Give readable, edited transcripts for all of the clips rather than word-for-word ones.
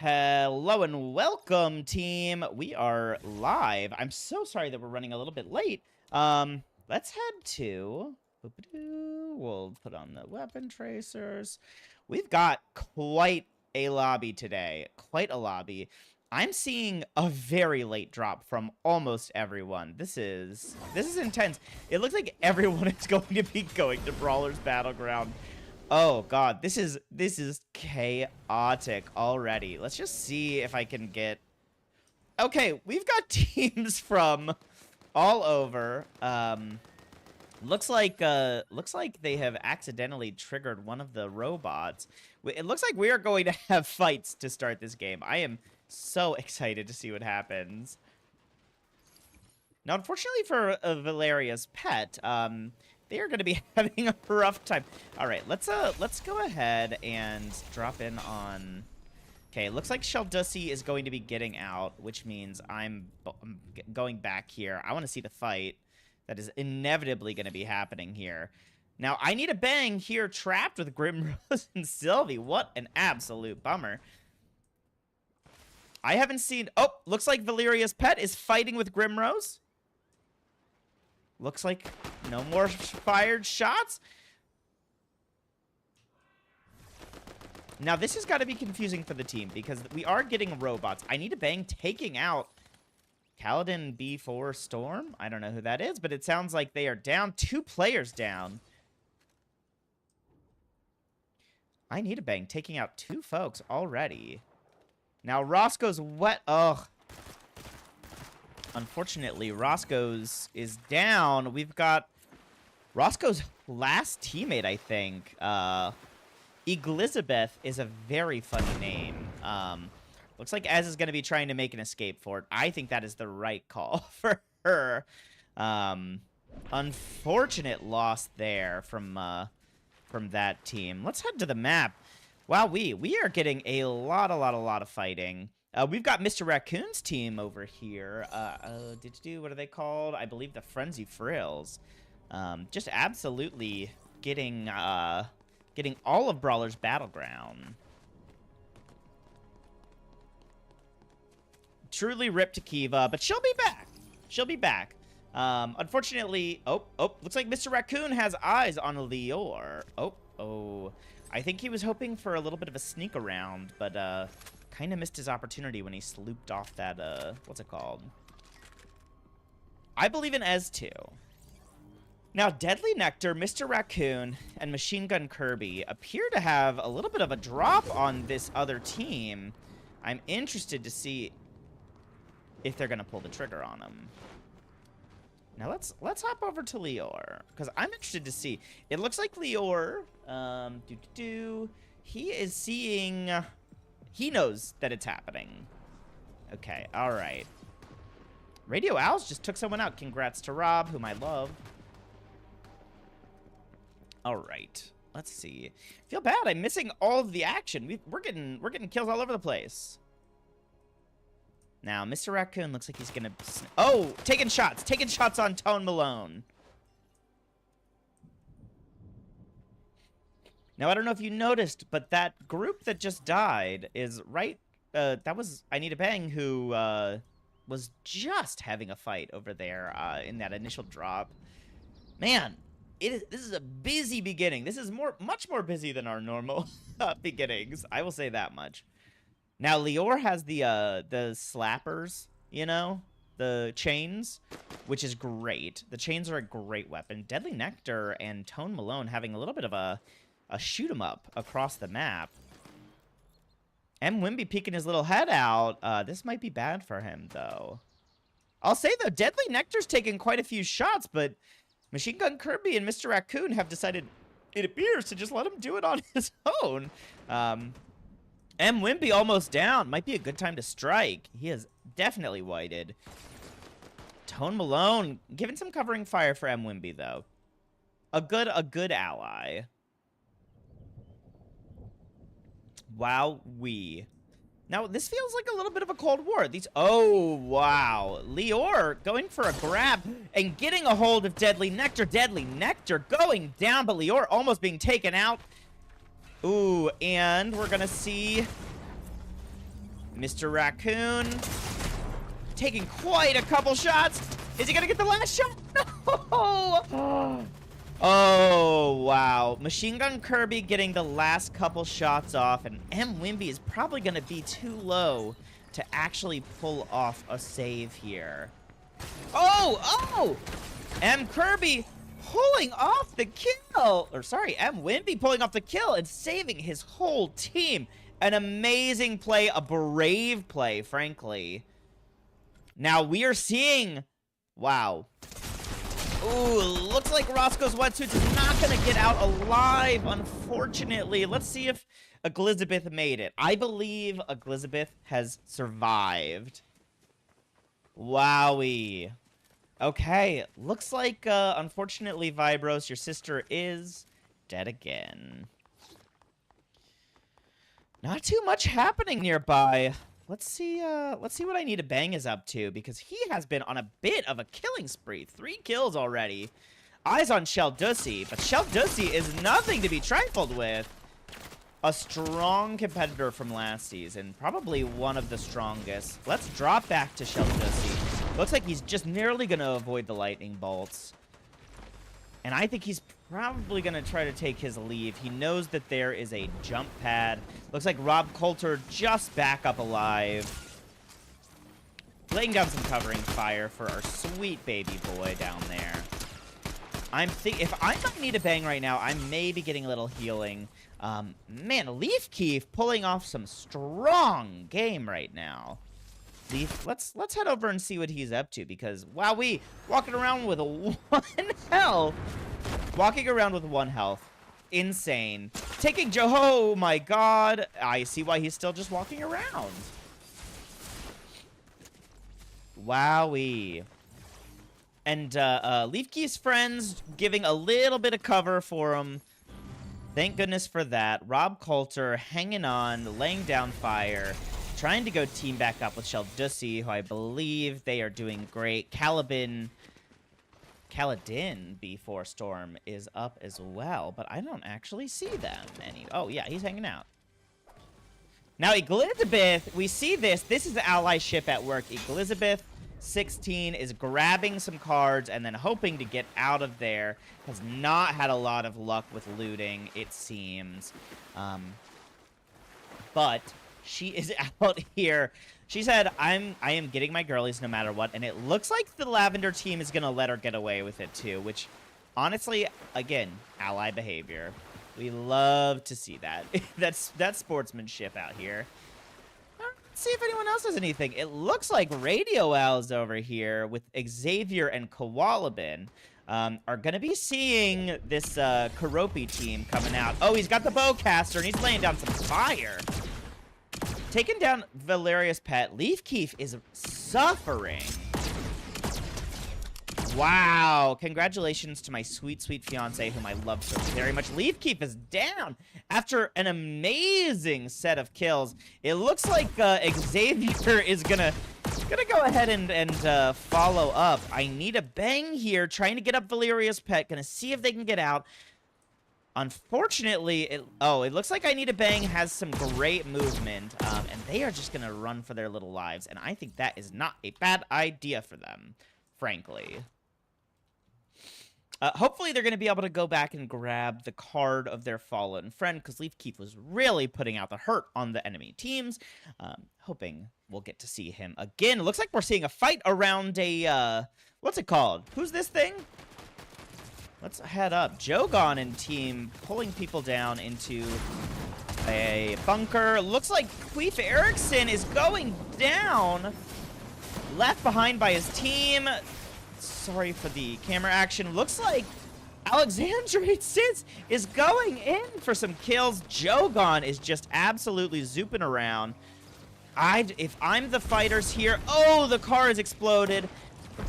Hello and welcome, team. We are live. I'm so sorry that we're running a little bit late. Let's head to... We'll put on the weapon tracers. We've got quite a lobby today. Quite a lobby. I'm seeing a very late drop from almost everyone. This is intense. It looks like everyone is going to be going to Brawler's Battleground. Oh god, this is chaotic already. Let's just see if I can get... Okay, we've got teams from all over. Looks like they have accidentally triggered one of the robots. It looks like we are going to have fights to start this game. I am so excited to see what happens. Now, unfortunately for Valeria's pet, they are going to be having a rough time. All right, let's go ahead and drop in on... Okay, looks like Sheldussi is going to be getting out, which means I'm going back here. I want to see the fight that is inevitably going to be happening here. Now, I need a bang here trapped with Grimrose and Sylvie. What an absolute bummer. I haven't seen... Oh, looks like Valeria's pet is fighting with Grimrose. Looks like no more fired shots. Now, this has got to be confusing for the team because we are getting robots. I need a bang taking out Kaladin B4 Storm. I don't know who that is, but it sounds like they are down. 2 players down. I need a bang taking out 2 folks already. Now, Roscoe's wet. Ugh. Unfortunately, Roscoe's is down. We've got Roscoe's last teammate, I think. Elizabeth is a very funny name. Looks like Ez is going to be trying to make an escape for it. I think that is the right call for her. Unfortunate loss there from that team. Let's head to the map. Wow, we are getting a lot of fighting. We've got Mr. Raccoon's team over here. What are they called? I believe the Frenzy Frills. Just absolutely getting all of Brawler's Battleground. Truly ripped to Kiva, but she'll be back. She'll be back. Unfortunately, looks like Mr. Raccoon has eyes on Lior. Oh. I think he was hoping for a little bit of a sneak around, but kind of missed his opportunity when he slooped off that, what's it called? I believe in Ez too. Now, Deadly Nectar, Mr. Raccoon, and Machine Gun Kirby appear to have a little bit of a drop on this other team. I'm interested to see if they're going to pull the trigger on him. Now, let's hop over to Lior, because I'm interested to see. It looks like Lior, he is seeing... He knows that it's happening. Okay, all right. Radio Owls just took someone out. Congrats to Rob, whom I love. All right, let's see. Feel bad. I'm missing all of the action. We're getting kills all over the place. Now, Mr. Raccoon looks like he's gonna... Oh, taking shots on Tone Malone. Now, I don't know if you noticed, but that group that just died is right... that was I Need a Bang, who was just having a fight over there in that initial drop. Man, this is a busy beginning. This is much more busy than our normal beginnings. I will say that much. Now, Lior has the slappers, you know? The chains, which is great. The chains are a great weapon. Deadly Nectar and Tone Malone having a little bit of a shoot 'em up across the map. M. Wimby peeking his little head out. This might be bad for him, though. I'll say, though, Deadly Nectar's taken quite a few shots, but Machine Gun Kirby and Mr. Raccoon have decided, it appears, to just let him do it on his own. M. Wimby almost down. Might be a good time to strike. He is definitely whited. Tone Malone giving some covering fire for M. Wimby, though. A good ally. Wowee. Now, this feels like a little bit of a Cold War. Oh, wow. Lior going for a grab and getting a hold of Deadly Nectar. Deadly Nectar going down, but Lior almost being taken out. Ooh, and we're going to see Mr. Raccoon taking quite a couple shots. Is he gonna get the last shot? No! Oh, wow. Machine Gun Kirby getting the last couple shots off, and M. Wimby is probably gonna be too low to actually pull off a save here. Oh! M. Kirby pulling off the kill! Or sorry, M. Wimby pulling off the kill and saving his whole team. An amazing play, a brave play, frankly. Now we are seeing... Wow. Ooh, looks like Roscoe's Wetsuits is not going to get out alive, unfortunately. Let's see if Elizabeth made it. I believe Elizabeth has survived. Wowie. Okay, looks like, unfortunately, Vibros, your sister is dead again. Not too much happening nearby. Let's see what I Need to Bang is up to, because he has been on a bit of a killing spree. 3 kills already. Eyes on Shell Dussy, but Shell Dussy is nothing to be trifled with. A strong competitor from last season, probably one of the strongest. Let's drop back to Shell Dussy. Looks like he's just nearly going to avoid the lightning bolts. And I think he's probably going to try to take his leave. He knows that there is a jump pad. Looks like Rob Coulter just back up alive. Laying down some covering fire for our sweet baby boy down there. If I might need a bang right now, I may be getting a little healing. Man, Leaf Keef pulling off some strong game right now. Leaf, let's head over and see what he's up to, because wow, we walking around with a 1 health. Walking around with 1 health. Insane. Taking Joe, oh my god. I see why he's still just walking around. Wowee. And Leaf Key's friends giving a little bit of cover for him. Thank goodness for that. Rob Coulter hanging on, laying down fire. Trying to go team back up with Shell Dussy, who I believe they are doing great. Kaladin before Storm is up as well, but I don't actually see them any. Oh, yeah, he's hanging out. Now, Elizabeth, we see this. This is the ally ship at work. Elizabeth 16 is grabbing some cards and then hoping to get out of there. Has not had a lot of luck with looting, it seems. But she is out here. She said, I am getting my girlies no matter what, and it looks like the Lavender team is going to let her get away with it too, which, honestly, again, ally behavior. We love to see that. That's sportsmanship out here. Let's see if anyone else has anything. It looks like Radio Owls over here with Xavier and Koalabin are going to be seeing this Karopi team coming out. Oh, he's got the bowcaster, and he's laying down some fire. Taking down Valeria's pet. Leaf Keef is suffering. Wow. Congratulations to my sweet, sweet fiance, whom I love so very much. Leaf Keef is down after an amazing set of kills. It looks like Xavier is gonna go ahead and follow up. I need a bang here, trying to get up Valeria's pet. Gonna see if they can get out. Unfortunately, it looks like I Need a Bang has some great movement, and they are just going to run for their little lives, and I think that is not a bad idea for them, frankly. Hopefully, they're going to be able to go back and grab the card of their fallen friend, because Leaf Keef was really putting out the hurt on the enemy teams. Hoping we'll get to see him again. It looks like we're seeing a fight around a, what's it called? Who's this thing? Let's head up. Jogon and team pulling people down into a bunker. Looks like Queef Erickson is going down. Left behind by his team. Sorry for the camera action. Looks like Alexandrite Sins is going in for some kills. Jogon is just absolutely zooping around. If I'm the fighters here... Oh, the car has exploded.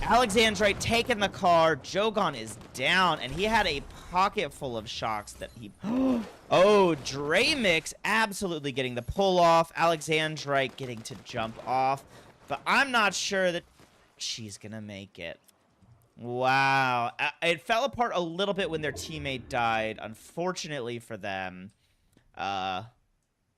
Alexandrite taking the car. Jogon is down, and he had a pocket full of shocks that he... Oh, Draymix absolutely getting the pull off. Alexandrite getting to jump off. But I'm not sure that she's going to make it. Wow. It fell apart a little bit when their teammate died, unfortunately for them.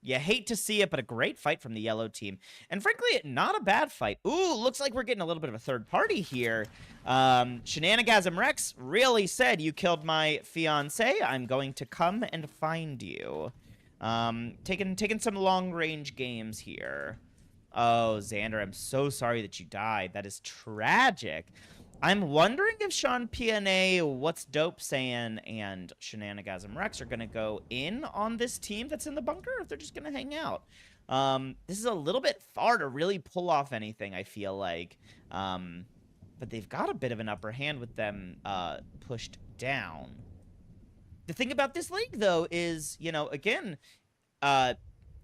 You hate to see it, but a great fight from the yellow team. And frankly, not a bad fight. Ooh, looks like we're getting a little bit of a third party here. Shenanigasm Rex really said, you killed my fiance. I'm going to come and find you. Taking some long-range games here. Oh, Xander, I'm so sorry that you died. That is tragic. I'm wondering if Sean PNA, What's Dope saying, and Shenanigasm Rex are going to go in on this team that's in the bunker, or if they're just going to hang out. This is a little bit far to really pull off anything, I feel like. But they've got a bit of an upper hand with them pushed down. The thing about this league, though, is, you know, again,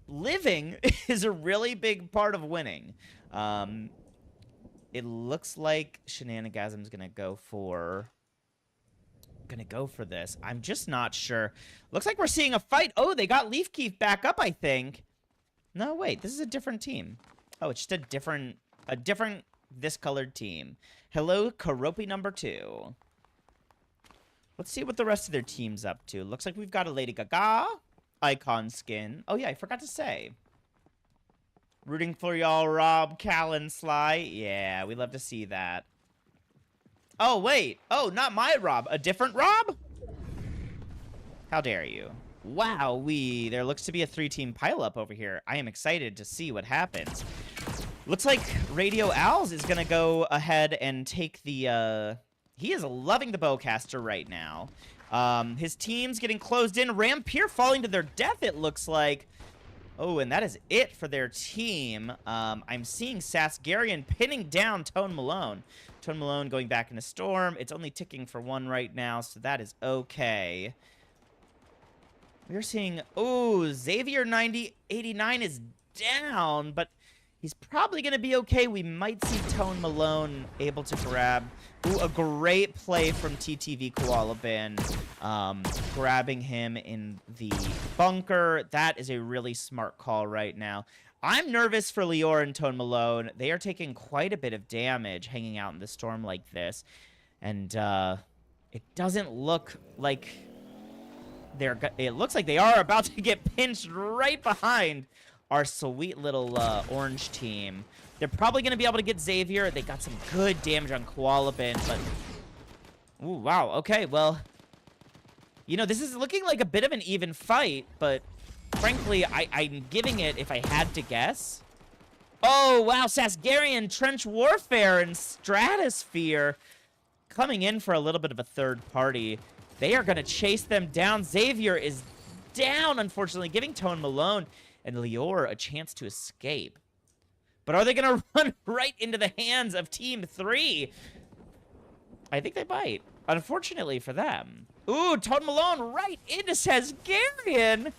living is a really big part of winning. It looks like Shenanigasm's gonna go for this. I'm just not sure. Looks like we're seeing a fight. Oh, they got Leafkeef back up, I think. No, wait, this is a different team. Oh, it's just a different this colored team. Hello, Karopi number 2. Let's see what the rest of their team's up to. Looks like we've got a Lady Gaga icon skin. Oh yeah, I forgot to say. Rooting for y'all, Rob, Callan, Sly. Yeah, we love to see that. Oh, wait. Oh, not my Rob. A different Rob? How dare you? Wow, there looks to be a 3-team pileup over here. I am excited to see what happens. Looks like Radio Owls is going to go ahead and take the... He is loving the bowcaster right now. His team's getting closed in. Rampier falling to their death, it looks like. Oh, and that is it for their team. I'm seeing Sasgarian pinning down Tone Malone. Tone Malone going back into Storm. It's only ticking for 1 right now, so that is okay. We're seeing... Oh, Xavier 9089 is down, but he's probably going to be okay. We might see Tone Malone able to grab... Ooh, a great play from TTV Koala Bin, grabbing him in the bunker. That is a really smart call right now. I'm nervous for Lior and Tone Malone. They are taking quite a bit of damage hanging out in the storm like this. And it doesn't look like it looks like they are about to get pinched right behind our sweet little orange team. They're probably going to be able to get Xavier. They got some good damage on Koala Bin, but... Ooh, wow. Okay, well... You know, this is looking like a bit of an even fight, but... Frankly, I'm giving it, if I had to guess... Oh, wow, Sasgarian, Trench Warfare, and Stratosphere coming in for a little bit of a third party. They are going to chase them down. Xavier is down, unfortunately, giving Tone Malone and Lior a chance to escape. But are they going to run right into the hands of Team 3? I think they might, unfortunately for them. Ooh, Tone Malone right into Sasgarian.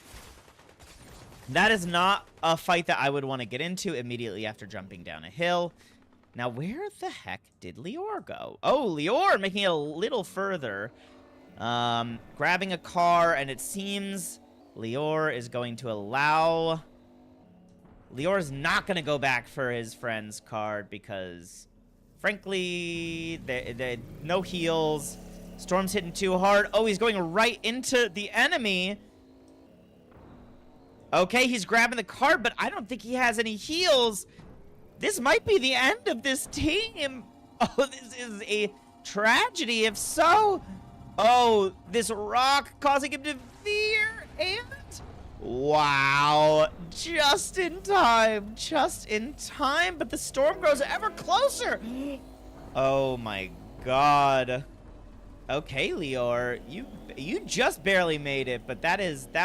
That is not a fight that I would want to get into immediately after jumping down a hill. Now, where the heck did Lior go? Oh, Lior making it a little further. Grabbing a car, and it seems Lior is going to allow... Lior is not going to go back for his friend's card because, frankly, no heals. Storm's hitting too hard. Oh, he's going right into the enemy. Okay, he's grabbing the card, but I don't think he has any heals. This might be the end of this team. Oh, this is a tragedy if so. Oh, this rock causing him to veer, and... Wow, just in time, but the storm grows ever closer. Oh my god. Okay, Lior, you just barely made it, but that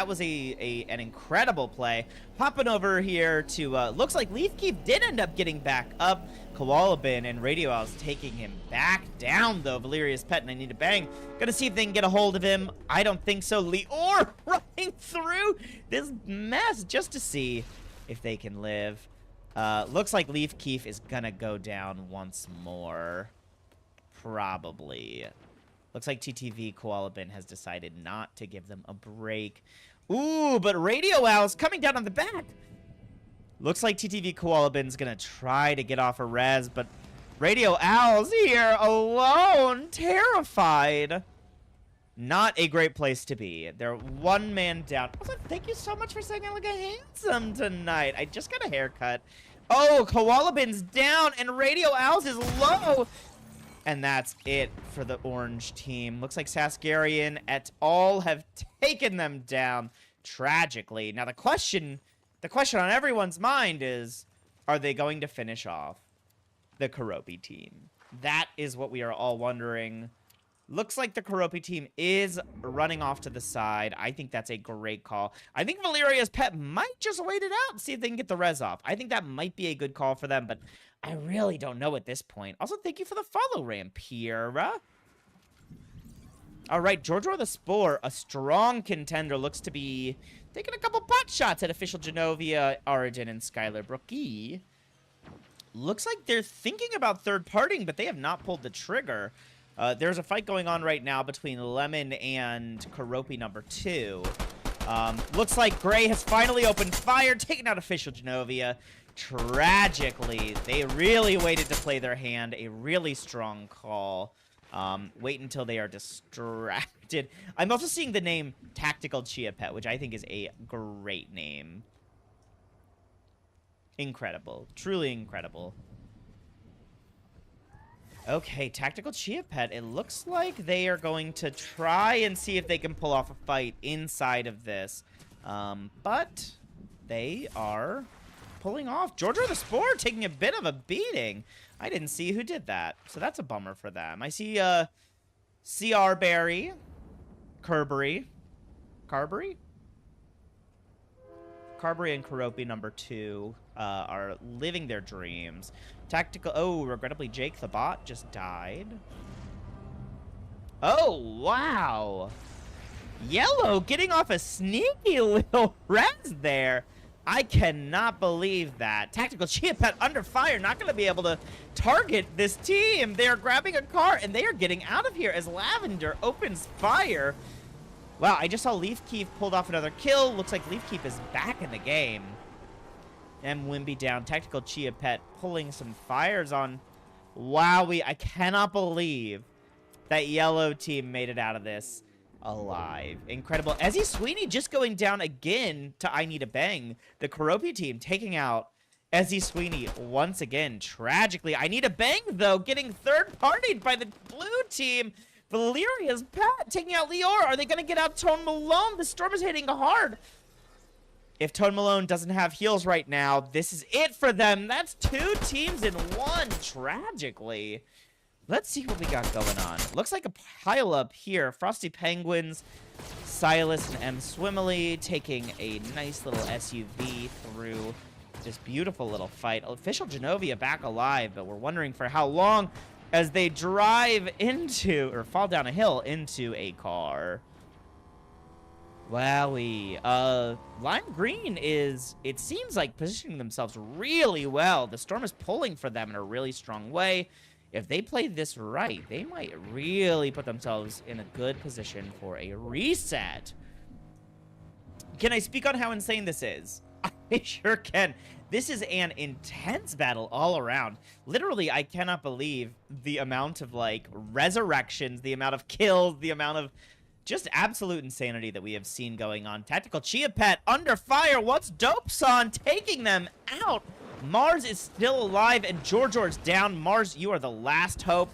was an incredible play. Popping over here to looks like Leafkeef did end up getting back up. Koala Bin and Radio Owl's taking him back down though. Valeria's Pet and I Need to Bang. Gonna see if they can get a hold of him. I don't think so. Lior running through this mess just to see if they can live. Looks like Leafkeef is gonna go down once more. Probably. Looks like TTV Koala Bin has decided not to give them a break. Ooh, but Radio Owl's coming down on the back. Looks like TTV Koala Bin's gonna try to get off a res, but Radio Owl's here alone, terrified. Not a great place to be. They're one man down. Also, thank you so much for saying I look handsome tonight. I just got a haircut. Oh, Koala Bin's down, and Radio Owls is low. And that's it for the orange team. Looks like Sasgarian et al. Have taken them down tragically. Now, the question on everyone's mind is, are they going to finish off the Karopi team? That is what we are all wondering. Looks like the Karopi team is running off to the side. I think that's a great call. I think Valeria's pet might just wait it out and see if they can get the res off. I think that might be a good call for them, but I really don't know at this point. Also, thank you for the follow, Rampira. All right, Giorgio the Spore, a strong contender, looks to be taking a couple pot shots at official Genovia, Arden, and Skylar Brookie. Looks like they're thinking about third-partying, but they have not pulled the trigger. There's a fight going on right now between Lemon and Karopi number 2. Looks like Gray has finally opened fire, taking out official Genovia. Tragically, they really waited to play their hand. A really strong call. Wait until they are distracted. I'm also seeing the name Tactical Chia Pet, which I think is a great name. Incredible. Truly incredible. Okay, Tactical Chia Pet. It looks like they are going to try and see if they can pull off a fight inside of this. But they are pulling off. Giorgio the Spore taking a bit of a beating. I didn't see who did that, so that's a bummer for them. I see CR Berry, Carberry and Karopi number 2 are living their dreams. Tactical. Oh, regrettably, Jake the bot just died. Oh, wow. Yellow getting off a sneaky little res there. I cannot believe that. Tactical Chia Pet under fire, not going to be able to target this team. They are grabbing a car, and they are getting out of here as Lavender opens fire. Wow, I just saw Leaf Keef pulled off another kill. Looks like Leaf Keef is back in the game. And Wimby down. Tactical Chia Pet pulling some fires on. Wow, I cannot believe that yellow team made it out of this alive. Incredible. Ezzy Sweeney just going down again to I Need a Bang. The Karopi team taking out Ezzy Sweeney once again. Tragically. I Need a Bang, though, getting third-partied by the blue team. Valeria's pet taking out Lior. Are they going to get out Tone Malone? The storm is hitting hard. If Tone Malone doesn't have heals right now, this is it for them. That's 2 teams in 1, tragically. Let's see what we got going on. Looks like a pile up here. Frosty Penguins, Silas and M. Swimily taking a nice little SUV through this beautiful little fight. Official Genovia back alive, but we're wondering for how long as they drive into, or fall down a hill into a car. Wowie. Lime Green is, it seems like, positioning themselves really well. The storm is pulling for them in a really strong way. If they play this right, they might really put themselves in a good position for a reset. Can I speak on how insane this is? I sure can. This is an intense battle all around. Literally, I cannot believe the amount of, like, resurrections, the amount of kills, the amount of just absolute insanity that we have seen going on. Tactical Chia Pet under fire. What's Dopeson taking them out? Mars is still alive, and George's down. Mars, you are the last hope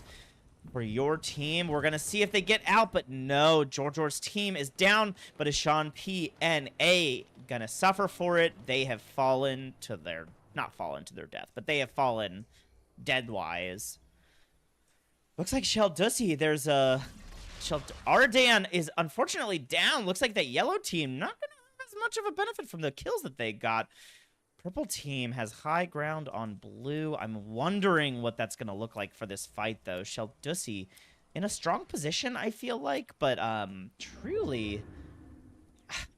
for your team. We're going to see if they get out, but no. George's team is down, but is Sean PNA going to suffer for it? They have fallen to their, not fallen to their death, but they have fallen dead-wise. Looks like Shell Dussy, there's a... Ardan is unfortunately down. Looks like that yellow team not going to have as much of a benefit from the kills that they got. Purple team has high ground on blue. I'm wondering what that's going to look like for this fight, though. Shell Dussy in a strong position, I feel like. But truly,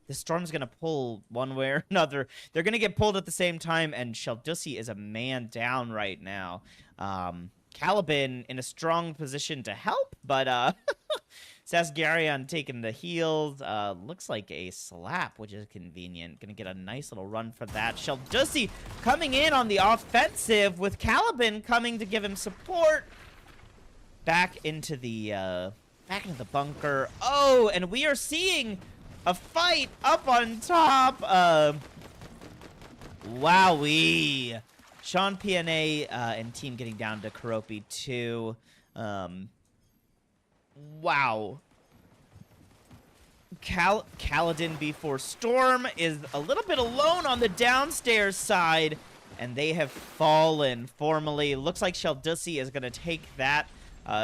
the storm's going to pull one way or another. They're going to get pulled at the same time, and Shell Dussy is a man down right now. Caliban in a strong position to help, but Sasgarian taking the heals. Looks like a slap, which is convenient. Gonna get a nice little run for that. Shell Dussy coming in on the offensive with Caliban coming to give him support. Back into the back into the bunker. Oh, and we are seeing a fight up on top. Wowee. Sean PNA and team getting down to Karopi 2. Wow. Kaladin before Storm is a little bit alone on the downstairs side, and they have fallen formally. Looks like Sheldussi is going to take that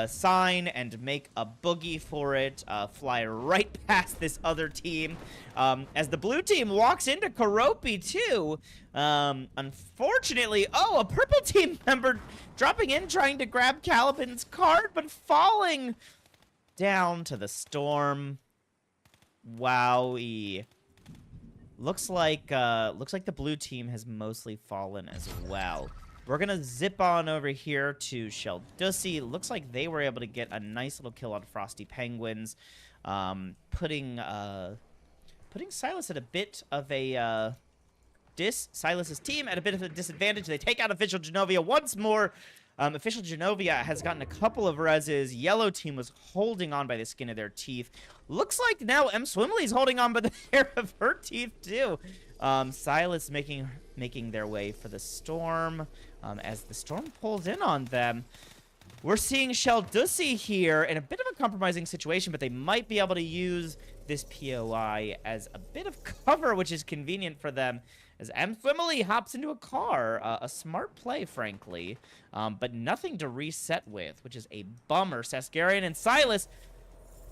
sign and make a boogie for it, fly right past this other team. As the blue team walks into Karopi too, unfortunately, a purple team member dropping in, trying to grab Calibin's card, but falling down to the Storm. Wowie. Looks like the blue team has mostly fallen as well. We're gonna zip on over here to Sheldussi. Looks like they were able to get a nice little kill on Frosty Penguins, putting Silas at a bit of a Silas's team at a bit of a disadvantage. They take out Official Genovia once more. Official Genovia has gotten a couple of reses. Yellow team was holding on by the skin of their teeth. Looks like now M. Swimley's holding on by the hair of her teeth, too. Silas making their way for the Storm. As the Storm pulls in on them, we're seeing Sheldussi here in a bit of a compromising situation, but they might be able to use this POI as a bit of cover, which is convenient for them. As M. Swimley hops into a car. A smart play, frankly. But nothing to reset with, which is a bummer. Sasgarian and Silas,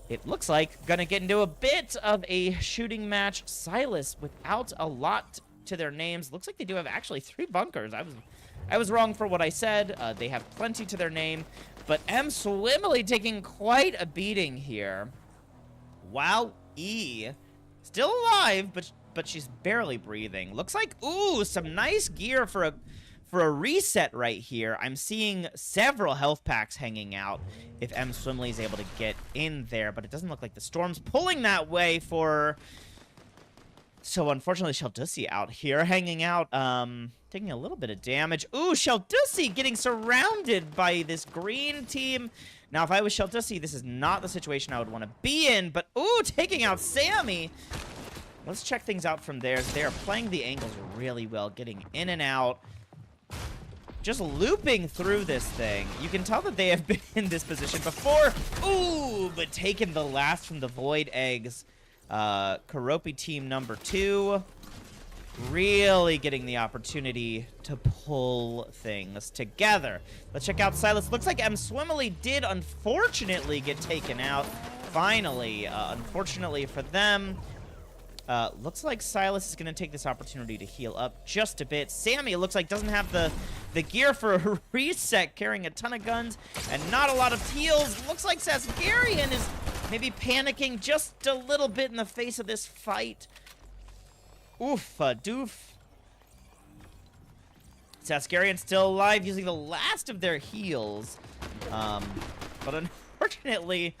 it looks like, gonna get into a bit of a shooting match. Silas, without a lot to their names. Looks like they do have actually 3 bunkers. I was wrong for what I said. They have plenty to their name. But M. Swimley taking quite a beating here. Wow, E. Still alive, but she's barely breathing. Looks like, ooh, some nice gear for a reset right here. I'm seeing several health packs hanging out if M. Swimley is able to get in there, but it doesn't look like the Storm's pulling that way for her. So unfortunately, Sheldussi out here hanging out, taking a little bit of damage. Ooh, Sheldussi getting surrounded by this green team. Now, if I was Sheldussi, this is not the situation I would want to be in, but ooh, taking out Sammy. Let's check things out from there. They are playing the angles really well, getting in and out. Just looping through this thing. You can tell that they have been in this position before. Ooh, but taking the last from the Void Eggs. Karopi team number 2. Really getting the opportunity to pull things together. Let's check out Silas. Looks like M. Swimley did unfortunately get taken out. Finally, unfortunately for them. Looks like Silas is going to take this opportunity to heal up just a bit. Sammy, it looks like, doesn't have the gear for a reset, carrying a ton of guns and not a lot of heals. Looks like Sasgarian is maybe panicking just a little bit in the face of this fight. Oof, doof. Sasgarian still alive, using the last of their heals. But unfortunately,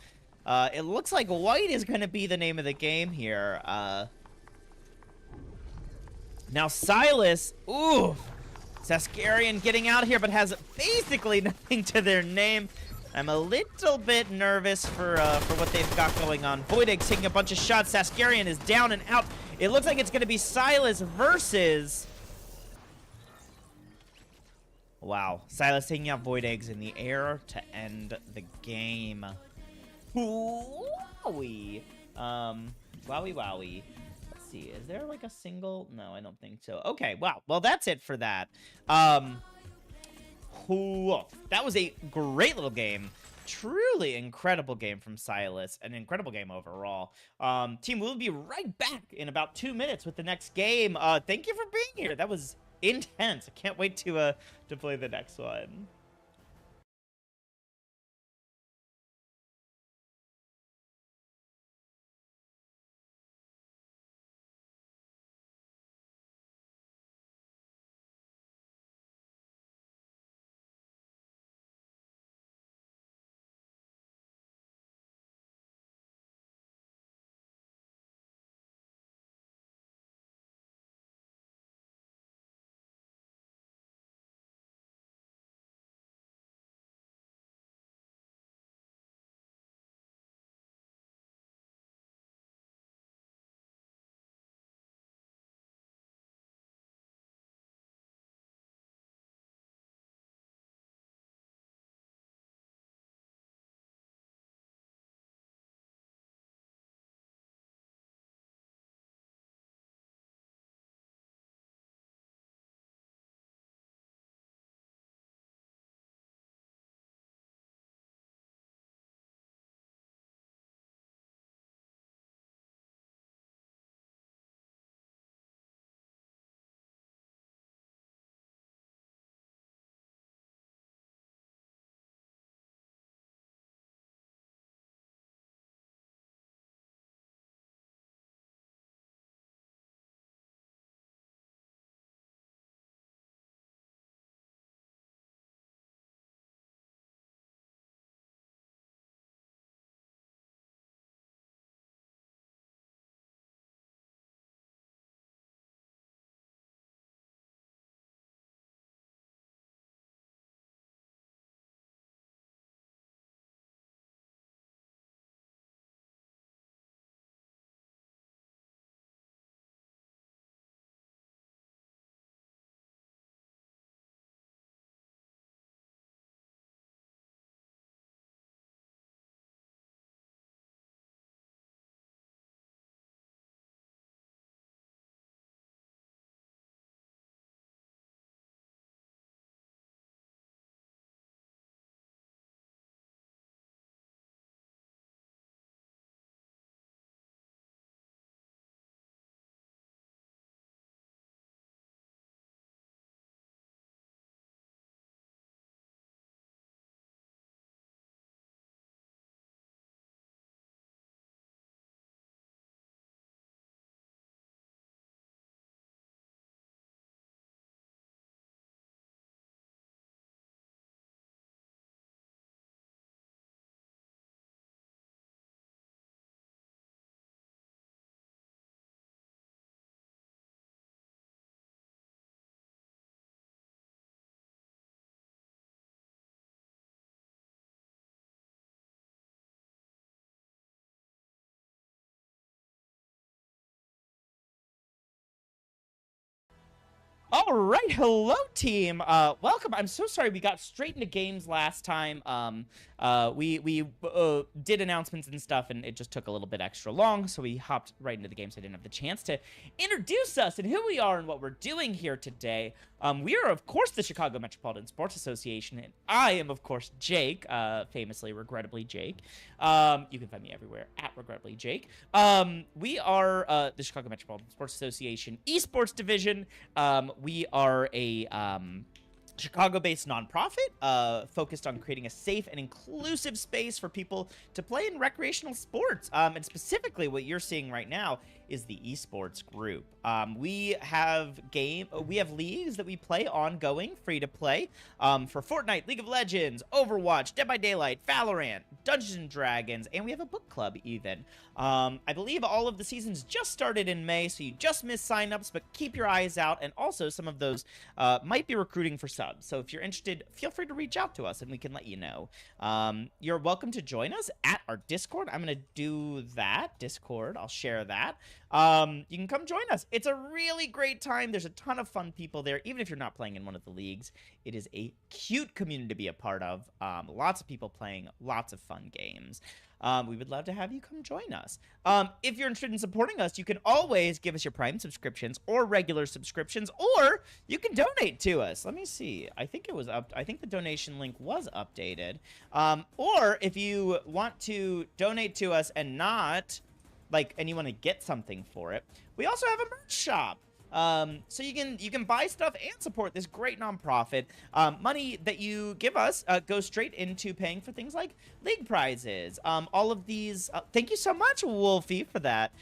it looks like white is going to be the name of the game here. Now Silas, ooh, Sasgarian getting out here, but has basically nothing to their name. I'm a little bit nervous for what they've got going on. Void Egg's taking a bunch of shots. Sasgarian is down and out. It looks like it's going to be Silas versus... Wow. Silas taking out Void Eggs in the air to end the game. Wowie. Wowie wowie. Let's see. Is there like a single? No, I don't think so. Okay, wow. Well, that's it for that. That was a great little game. Truly incredible game from Silas. An incredible game overall. Team, we'll be right back in about 2 minutes with the next game. Thank you for being here. That was intense. I can't wait to play the next one. All right, hello team. Welcome. I'm so sorry we got straight into games last time. We did announcements and stuff, and it just took a little bit extra long, so we hopped right into the game. So I didn't have the chance to introduce us and who we are and what we're doing here today. We are, of course, the Chicago Metropolitan Sports Association, and I am, of course, Jake, famously, regrettably Jake. You can find me everywhere at regrettably Jake. We are the Chicago Metropolitan Sports Association eSports division. We are a Chicago-based nonprofit focused on creating a safe and inclusive space for people to play in recreational sports. And specifically, what you're seeing right now is the eSports group. We have leagues that we play ongoing, free to play, for Fortnite, League of Legends, Overwatch, Dead by Daylight, Valorant, Dungeons and Dragons, and we have a book club even. I believe all of the seasons just started in May, so you just missed signups, but keep your eyes out, and also some of those might be recruiting for subs. So if you're interested, feel free to reach out to us and we can let you know. You're welcome to join us at our Discord. I'm going to do that. Discord, I'll share that. You can come join us. It's a really great time. There's a ton of fun people there, even if you're not playing in one of the leagues. It is a cute community to be a part of. Lots of people playing lots of fun games. We would love to have you come join us. If you're interested in supporting us, you can always give us your Prime subscriptions or regular subscriptions, or you can donate to us. Let me see. I think it was up. I think the donation link was updated. Or if you want to donate to us and not and you want to get something for it, we also have a merch shop. So you can buy stuff and support this great nonprofit. Money that you give us goes straight into paying for things like league prizes. All of these, thank you so much, Wolfie, for that.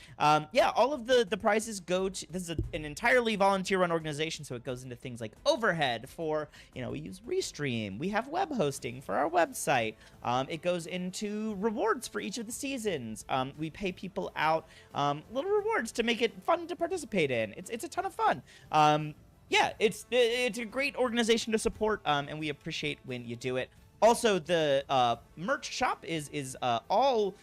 Yeah, all of the prizes go to, this is an entirely volunteer-run organization, so it goes into things like overhead for, we use Restream. We have web hosting for our website. It goes into rewards for each of the seasons. We pay people out little rewards to make it fun to participate in. It's a ton of fun. Yeah, it's a great organization to support, and we appreciate when you do it. Also, the merch shop is all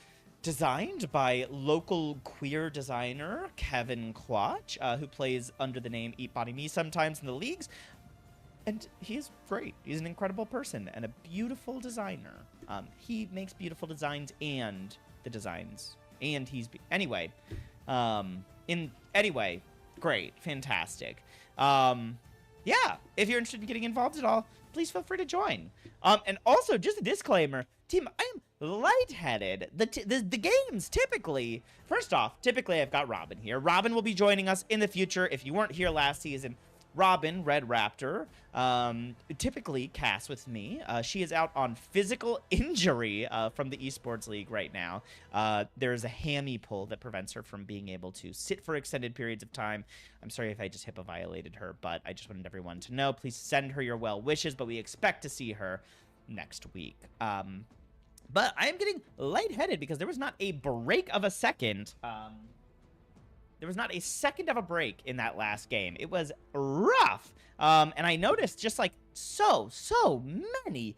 designed by local queer designer Kevin Quach, who plays under the name Eat Body Me sometimes in the leagues. And he's great. He's an incredible person and a beautiful designer. He makes beautiful designs and the designs. And anyway, great, fantastic. Yeah, if you're interested in getting involved at all, please feel free to join. And also, just a disclaimer, team, I am lightheaded. The games, typically, first off, I've got Robin here. Robin will be joining us in the future. If you weren't here last season, Robin, Red Raptor, typically casts with me. She is out on physical injury from the eSports League right now. There's a hammy pull that prevents her from being able to sit for extended periods of time. I'm sorry if I just HIPAA violated her, but I just wanted everyone to know. Please send her your well wishes, but we expect to see her next week. But I am getting lightheaded because there was not a break of a second. There was not a second of a break in that last game. It was rough. And I noticed just like so many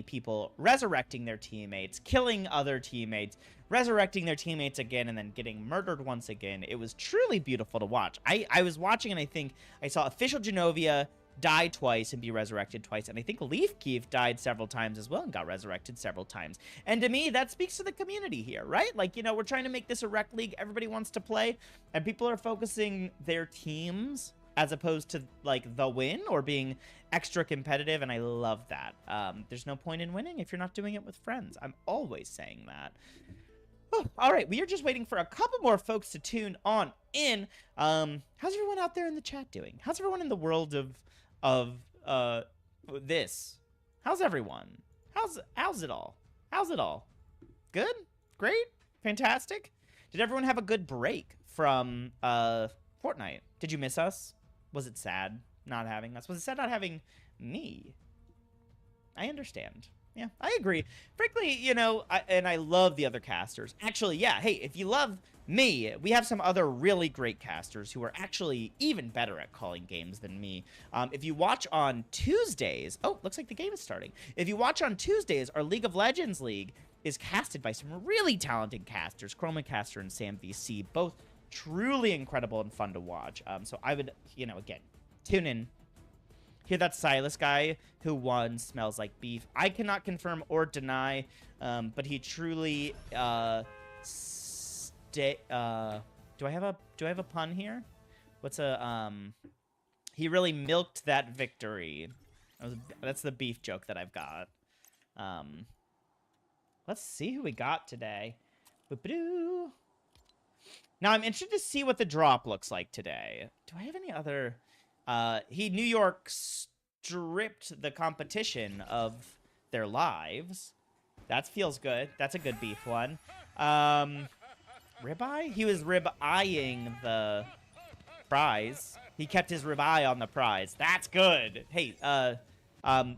people resurrecting their teammates, killing other teammates, resurrecting their teammates again, and then getting murdered once again. It was truly beautiful to watch. I was watching, and I think I saw Official Genovia die twice and be resurrected twice, and I think Leaf Keef died several times as well and got resurrected several times. And to me, that speaks to the community here, right? Like, we're trying to make this a rec league everybody wants to play, and people are focusing their teams as opposed to, like, the win or being extra competitive, and I love that. There's no point in winning if you're not doing it with friends. I'm always saying that. Oh, all right, we are just waiting for a couple more folks to tune on in. How's everyone out there in the chat doing? How's everyone in the world of this? How's everyone? How's it all? How's it all? Good? Great? Fantastic? Did everyone have a good break from Fortnite? Did you miss us? Was it sad not having us? Was it sad not having me? I understand. Yeah, I agree. Frankly, and I love the other casters. Actually, yeah, hey, if you love me, we have some other really great casters who are actually even better at calling games than me. If you watch on Tuesdays, oh, looks like the game is starting. If you watch on Tuesdays, our League of Legends League is casted by some really talented casters, Chromacaster and Sam VC, both truly incredible and fun to watch. So I would, again, Tune in. Hear that Silas guy who won smells like beef. I cannot confirm or deny, but he truly do I have a pun here? What's a he really milked that victory. That's the beef joke that I've got. Let's see who we got today. Boop-a-doo. Now I'm interested to see what the drop looks like today. Do I have any other? New York stripped the competition of their lives. That feels good. That's a good beef one. Ribeye? He was rib-eyeing the prize. He kept his ribeye on the prize. That's good. Hey,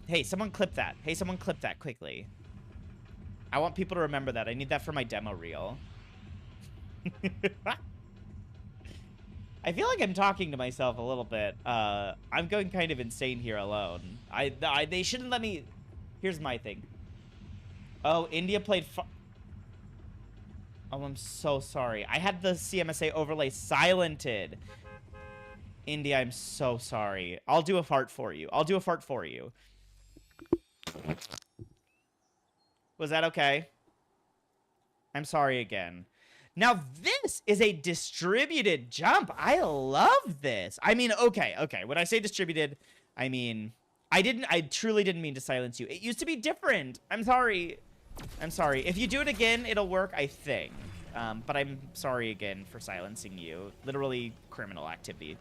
hey, someone clip that. Hey, someone clip that quickly. I want people to remember that. I need that for my demo reel. I feel like I'm talking to myself a little bit. I'm going kind of insane here alone. They shouldn't let me... Here's my thing. Oh, India played... Oh, I'm so sorry. I had the CMSA overlay silented. India, I'm so sorry. I'll do a fart for you. I'll do a fart for you. Was that okay? I'm sorry again. Now, this is a distributed jump. I love this. I mean, okay. When I say distributed, I mean, I truly didn't mean to silence you. It used to be different. I'm sorry. I'm sorry. If you do it again, it'll work, I think. But I'm sorry again for silencing you. Literally criminal activity.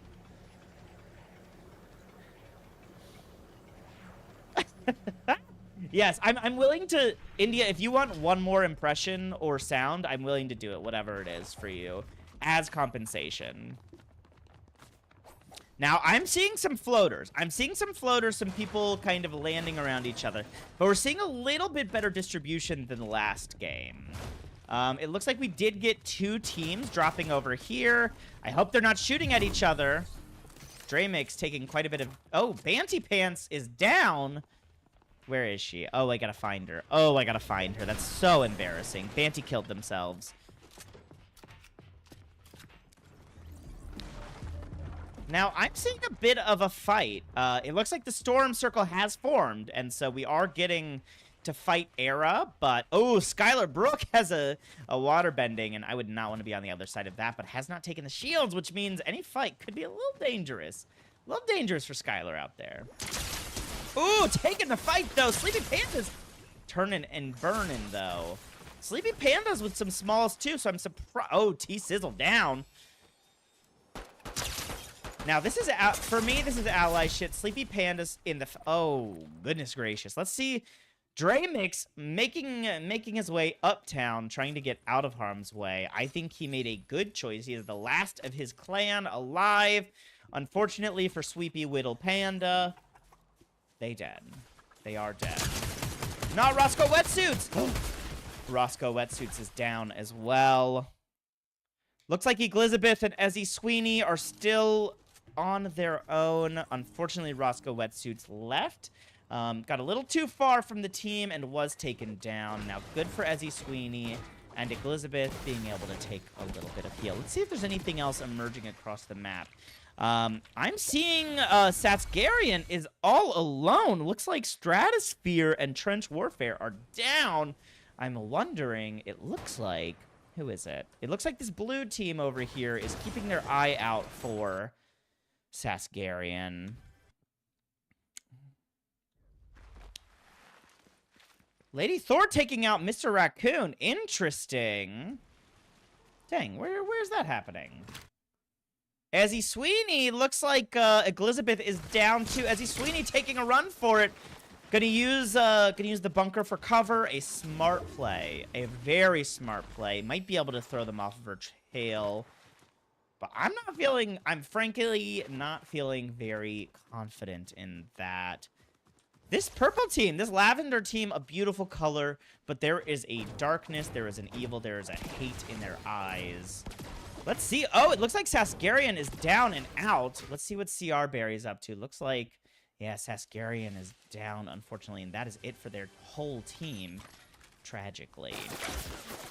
Yes, I'm willing to... India, if you want one more impression or sound, I'm willing to do it, whatever it is for you, as compensation. Now, I'm seeing some floaters. Some people kind of landing around each other. But we're seeing a little bit better distribution than the last game. It looks like we did get 2 teams dropping over here. I hope they're not shooting at each other. Draymix taking quite a bit of... Oh, Banty Pants is down. Where is she? Oh, I gotta find her. Oh, I gotta find her. That's so embarrassing. Banty killed themselves. Now, I'm seeing a bit of a fight. It looks like the storm circle has formed, and so we are getting to fight Era, but... Oh, Skylar Brook has a water bending, and I would not want to be on the other side of that, but has not taken the shields, which means any fight could be a little dangerous. A little dangerous for Skylar out there. Ooh, taking the fight, though. Sleepy Panda's turning and burning, though. Sleepy Panda's with some smalls, too, so I'm surprised. Oh, T-Sizzle down. Now, this is, for me, this is ally shit. Sleepy Panda's in the... Oh, goodness gracious. Let's see. Draymix making his way uptown, trying to get out of harm's way. I think he made a good choice. He is the last of his clan alive. Unfortunately for Sweepy Whittle Panda... They dead. They are dead. Not Roscoe Wetsuits! Roscoe Wetsuits is down as well. Looks like Elizabeth and Ezzy Sweeney are still on their own. Unfortunately, Roscoe Wetsuits left. Got a little too far from the team and was taken down. Now, good for Ezzy Sweeney and Elizabeth being able to take a little bit of heal. Let's see if there's anything else emerging across the map. I'm seeing Satsgarian is all alone. Looks like Stratosphere and Trench Warfare are down. I'm wondering, it looks like... Who is it? It looks like this blue team over here is keeping their eye out for Satsgarian. Lady Thor taking out Mr. Raccoon. Interesting. Dang, where's that happening? Ezzy Sweeney, looks like Elizabeth is down too. Ezzy Sweeney taking a run for it. Gonna use the bunker for cover. A smart play. A very smart play. Might be able to throw them off of her tail. But I'm frankly not feeling very confident in that. This purple team, this lavender team, a beautiful color, but there is a darkness, there is an evil, there is a hate in their eyes. Let's see. Oh, it looks like Satsgarian is down and out. Let's see what CR Berry's up to. Looks like, yeah, Satsgarian is down, unfortunately, and that is it for their whole team, tragically.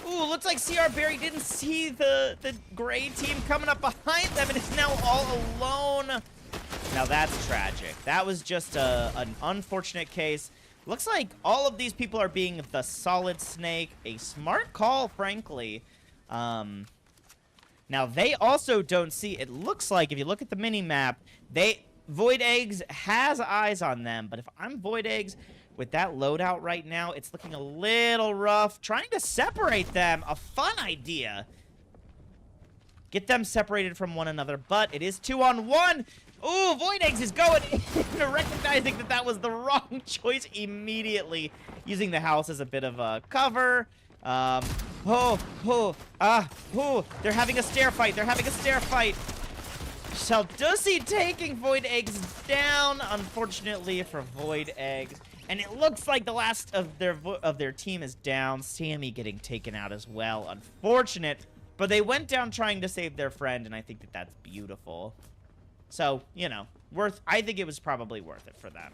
Ooh, looks like CR Berry didn't see the gray team coming up behind them and is now all alone. Now that's tragic. That was just an unfortunate case. Looks like all of these people are being the solid snake. A smart call, frankly. Now, they also don't see... It looks like, if you look at the mini-map, Void Eggs has eyes on them. But if I'm Void Eggs, with that loadout right now, it's looking a little rough. Trying to separate them, a fun idea. Get them separated from one another, but it is 2-on-1. Ooh, Void Eggs is going in, recognizing that that was the wrong choice immediately. Using the house as a bit of a cover. They're having a stair fight. They're having a stair fight. Shaldusi taking Void Eggs down, unfortunately for Void Eggs. And it looks like the last of their team is down. Sammy getting taken out as well. Unfortunate. But they went down trying to save their friend, and I think that that's beautiful. So, you know, I think it was probably worth it for them.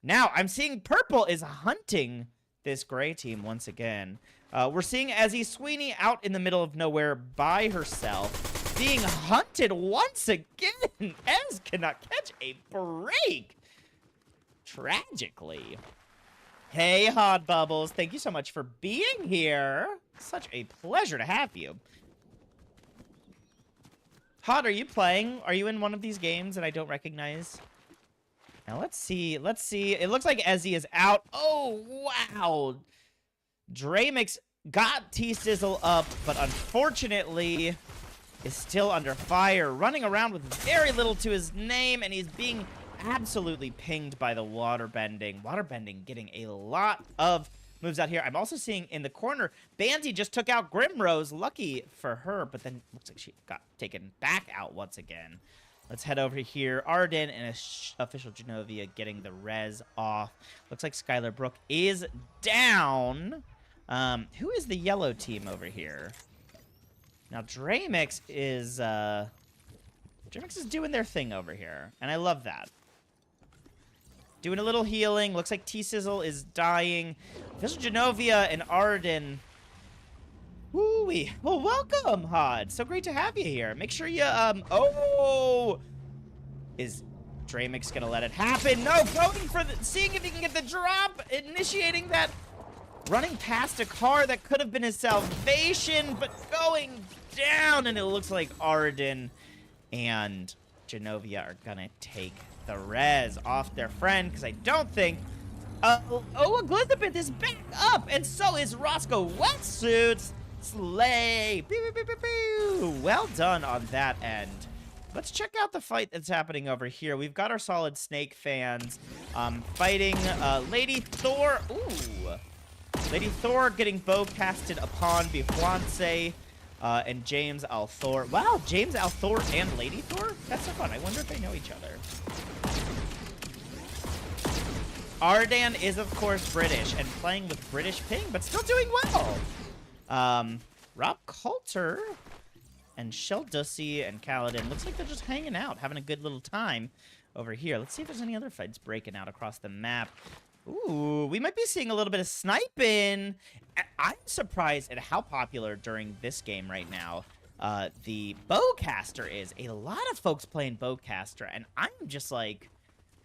Now, I'm seeing Purple is hunting this gray team once again. We're seeing Ezzy Sweeney out in the middle of nowhere by herself, being hunted once again. Ez cannot catch a break. Tragically. Hey, Hot Bubbles. Thank you so much for being here. Such a pleasure to have you. Hot, are you playing? Are you in one of these games that I don't recognize? Now, let's see. Let's see. It looks like Ezzy is out. Oh, wow. Dramix got T-Sizzle up, but unfortunately is still under fire. Running around with very little to his name, and he's being absolutely pinged by the waterbending. Waterbending getting a lot of moves out here. I'm also seeing in the corner, Bandy just took out Grimrose. Lucky for her, but then looks like she got taken back out once again. Let's head over here. Arden and official Genovia getting the res off. Looks like Skylar Brook is down. Who is the yellow team over here? Now, Dramix is doing their thing over here, and I love that. Doing a little healing. Looks like T-Sizzle is dying. Official Genovia and Arden. Woo-wee. Well, welcome, Hod. So great to have you here. Make sure you, oh! Is Dramix gonna let it happen? No, going for the, seeing if he can get the drop, initiating that, running past a car that could have been his salvation, but going down, and it looks like Arden and Genovia are gonna take the res off their friend, because I don't think... oh, Elizabeth is back up, and so is Roscoe Wetsuits. Slay. Pew, pew, pew, pew. Well done on that end. Let's check out the fight that's happening over here. We've got our solid snake fans fighting Lady Thor. Ooh. Lady Thor getting bow casted upon Bifwanse and James Althor. Wow, James Althor and Lady Thor? That's so fun. I wonder if they know each other. Ardan is, of course, British and playing with British ping, but still doing well. Rob Coulter and Sheldussy and Kaladin. Looks like they're just hanging out, having a good little time over here. Let's see if there's any other fights breaking out across the map. Ooh, we might be seeing a little bit of sniping. I'm surprised at how popular during this game right now the bowcaster is. A lot of folks playing bowcaster, and I'm just like...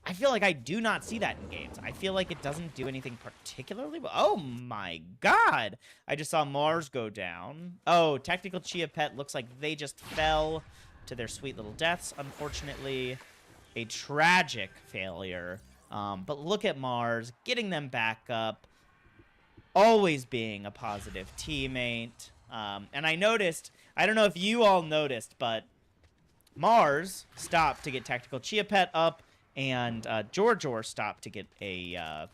I feel like I do not see that in games. I feel like it doesn't do anything particularly well. Oh my god! I just saw Mars go down. Oh, Tactical Chia Pet looks like they just fell to their sweet little deaths, unfortunately. A tragic failure. But look at Mars, getting them back up. Always being a positive teammate. And I noticed, I don't know if you all noticed, but Mars stopped to get Tactical Chia Pet up, and Jorjor stopped to get a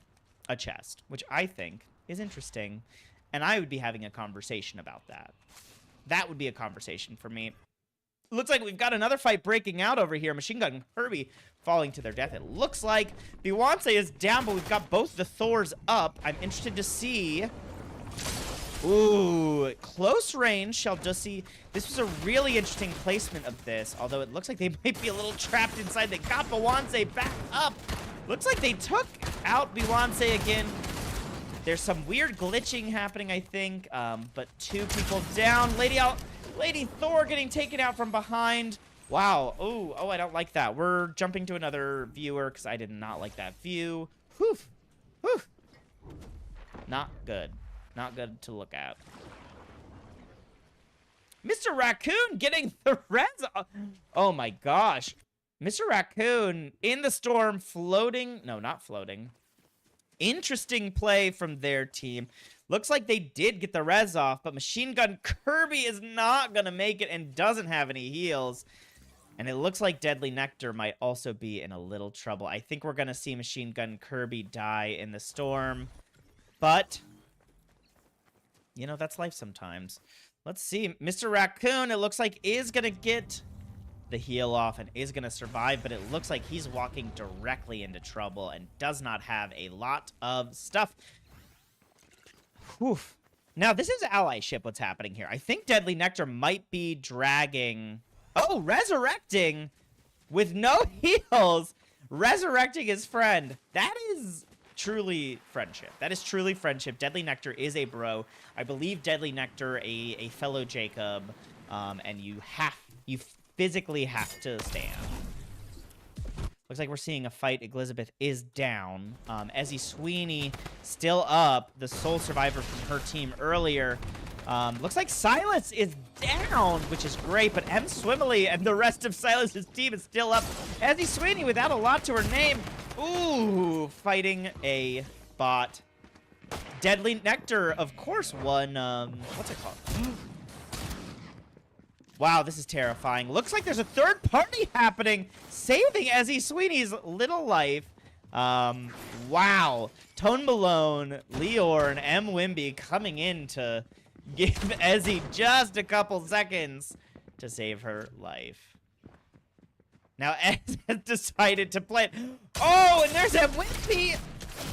chest, which I think is interesting, and I would be having a conversation about that. That would be a conversation for me. Looks like we've got another fight breaking out over here. Machine Gun Herbie falling to their death. It looks like Beyonce is down, but we've got both the Thors up. I'm interested to see... Ooh, close range, Sheldussy. This was a really interesting placement of this, although it looks like they might be a little trapped inside. They got Beyonce back up. Looks like they took out Beyonce again. There's some weird glitching happening, I think, but two people down. Lady Thor getting taken out from behind. Wow. Oh, I don't like that. We're jumping to another viewer because I did not like that view. Whew. Whew. Not good. Not good to look at. Mr. Raccoon getting the res. Oh my gosh. Mr. Raccoon in the storm floating. No, not floating. Interesting play from their team. Looks like they did get the res off, but Machine Gun Kirby is not going to make it and doesn't have any heals. And it looks like Deadly Nectar might also be in a little trouble. I think we're going to see Machine Gun Kirby die in the storm. But, you know, that's life sometimes. Let's see. Mr. Raccoon, it looks like, is going to get the heal off and is going to survive. But it looks like he's walking directly into trouble and does not have a lot of stuff. Whew. Now, this is allyship what's happening here. I think Deadly Nectar might be dragging... Oh, resurrecting with no heals. Resurrecting his friend. That is truly friendship. That is truly friendship. Deadly Nectar is a bro. I believe Deadly Nectar, a fellow Jacob, and you physically have to stand. Looks like we're seeing a fight. Elizabeth is down. Ezzy Sweeney still up. The sole survivor from her team earlier. Looks like Silas is down, which is great, but M. Swimley and the rest of Silas's team is still up. Ezzy Sweeney without a lot to her name. Ooh, fighting a bot. Deadly Nectar, of course, won, what's it called? Wow, this is terrifying. Looks like there's a third party happening, saving Ezzy Sweeney's little life. Wow. Tone Malone, Leor, and M. Wimby coming in to give Ezzy just a couple seconds to save her life. Now, Ez has decided to play it. Oh, and there's M. Wimby.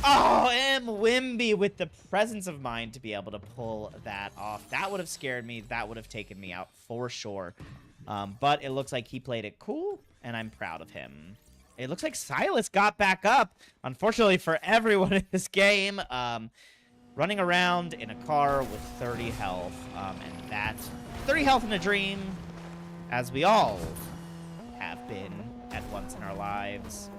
Oh, M. Wimby with the presence of mind to be able to pull that off. That would have scared me. That would have taken me out for sure. But it looks like he played it cool, and I'm proud of him. It looks like Silas got back up, unfortunately for everyone in this game. Running around in a car with 30 health. And that's 30 health in a dream, as we all have been at once in our lives.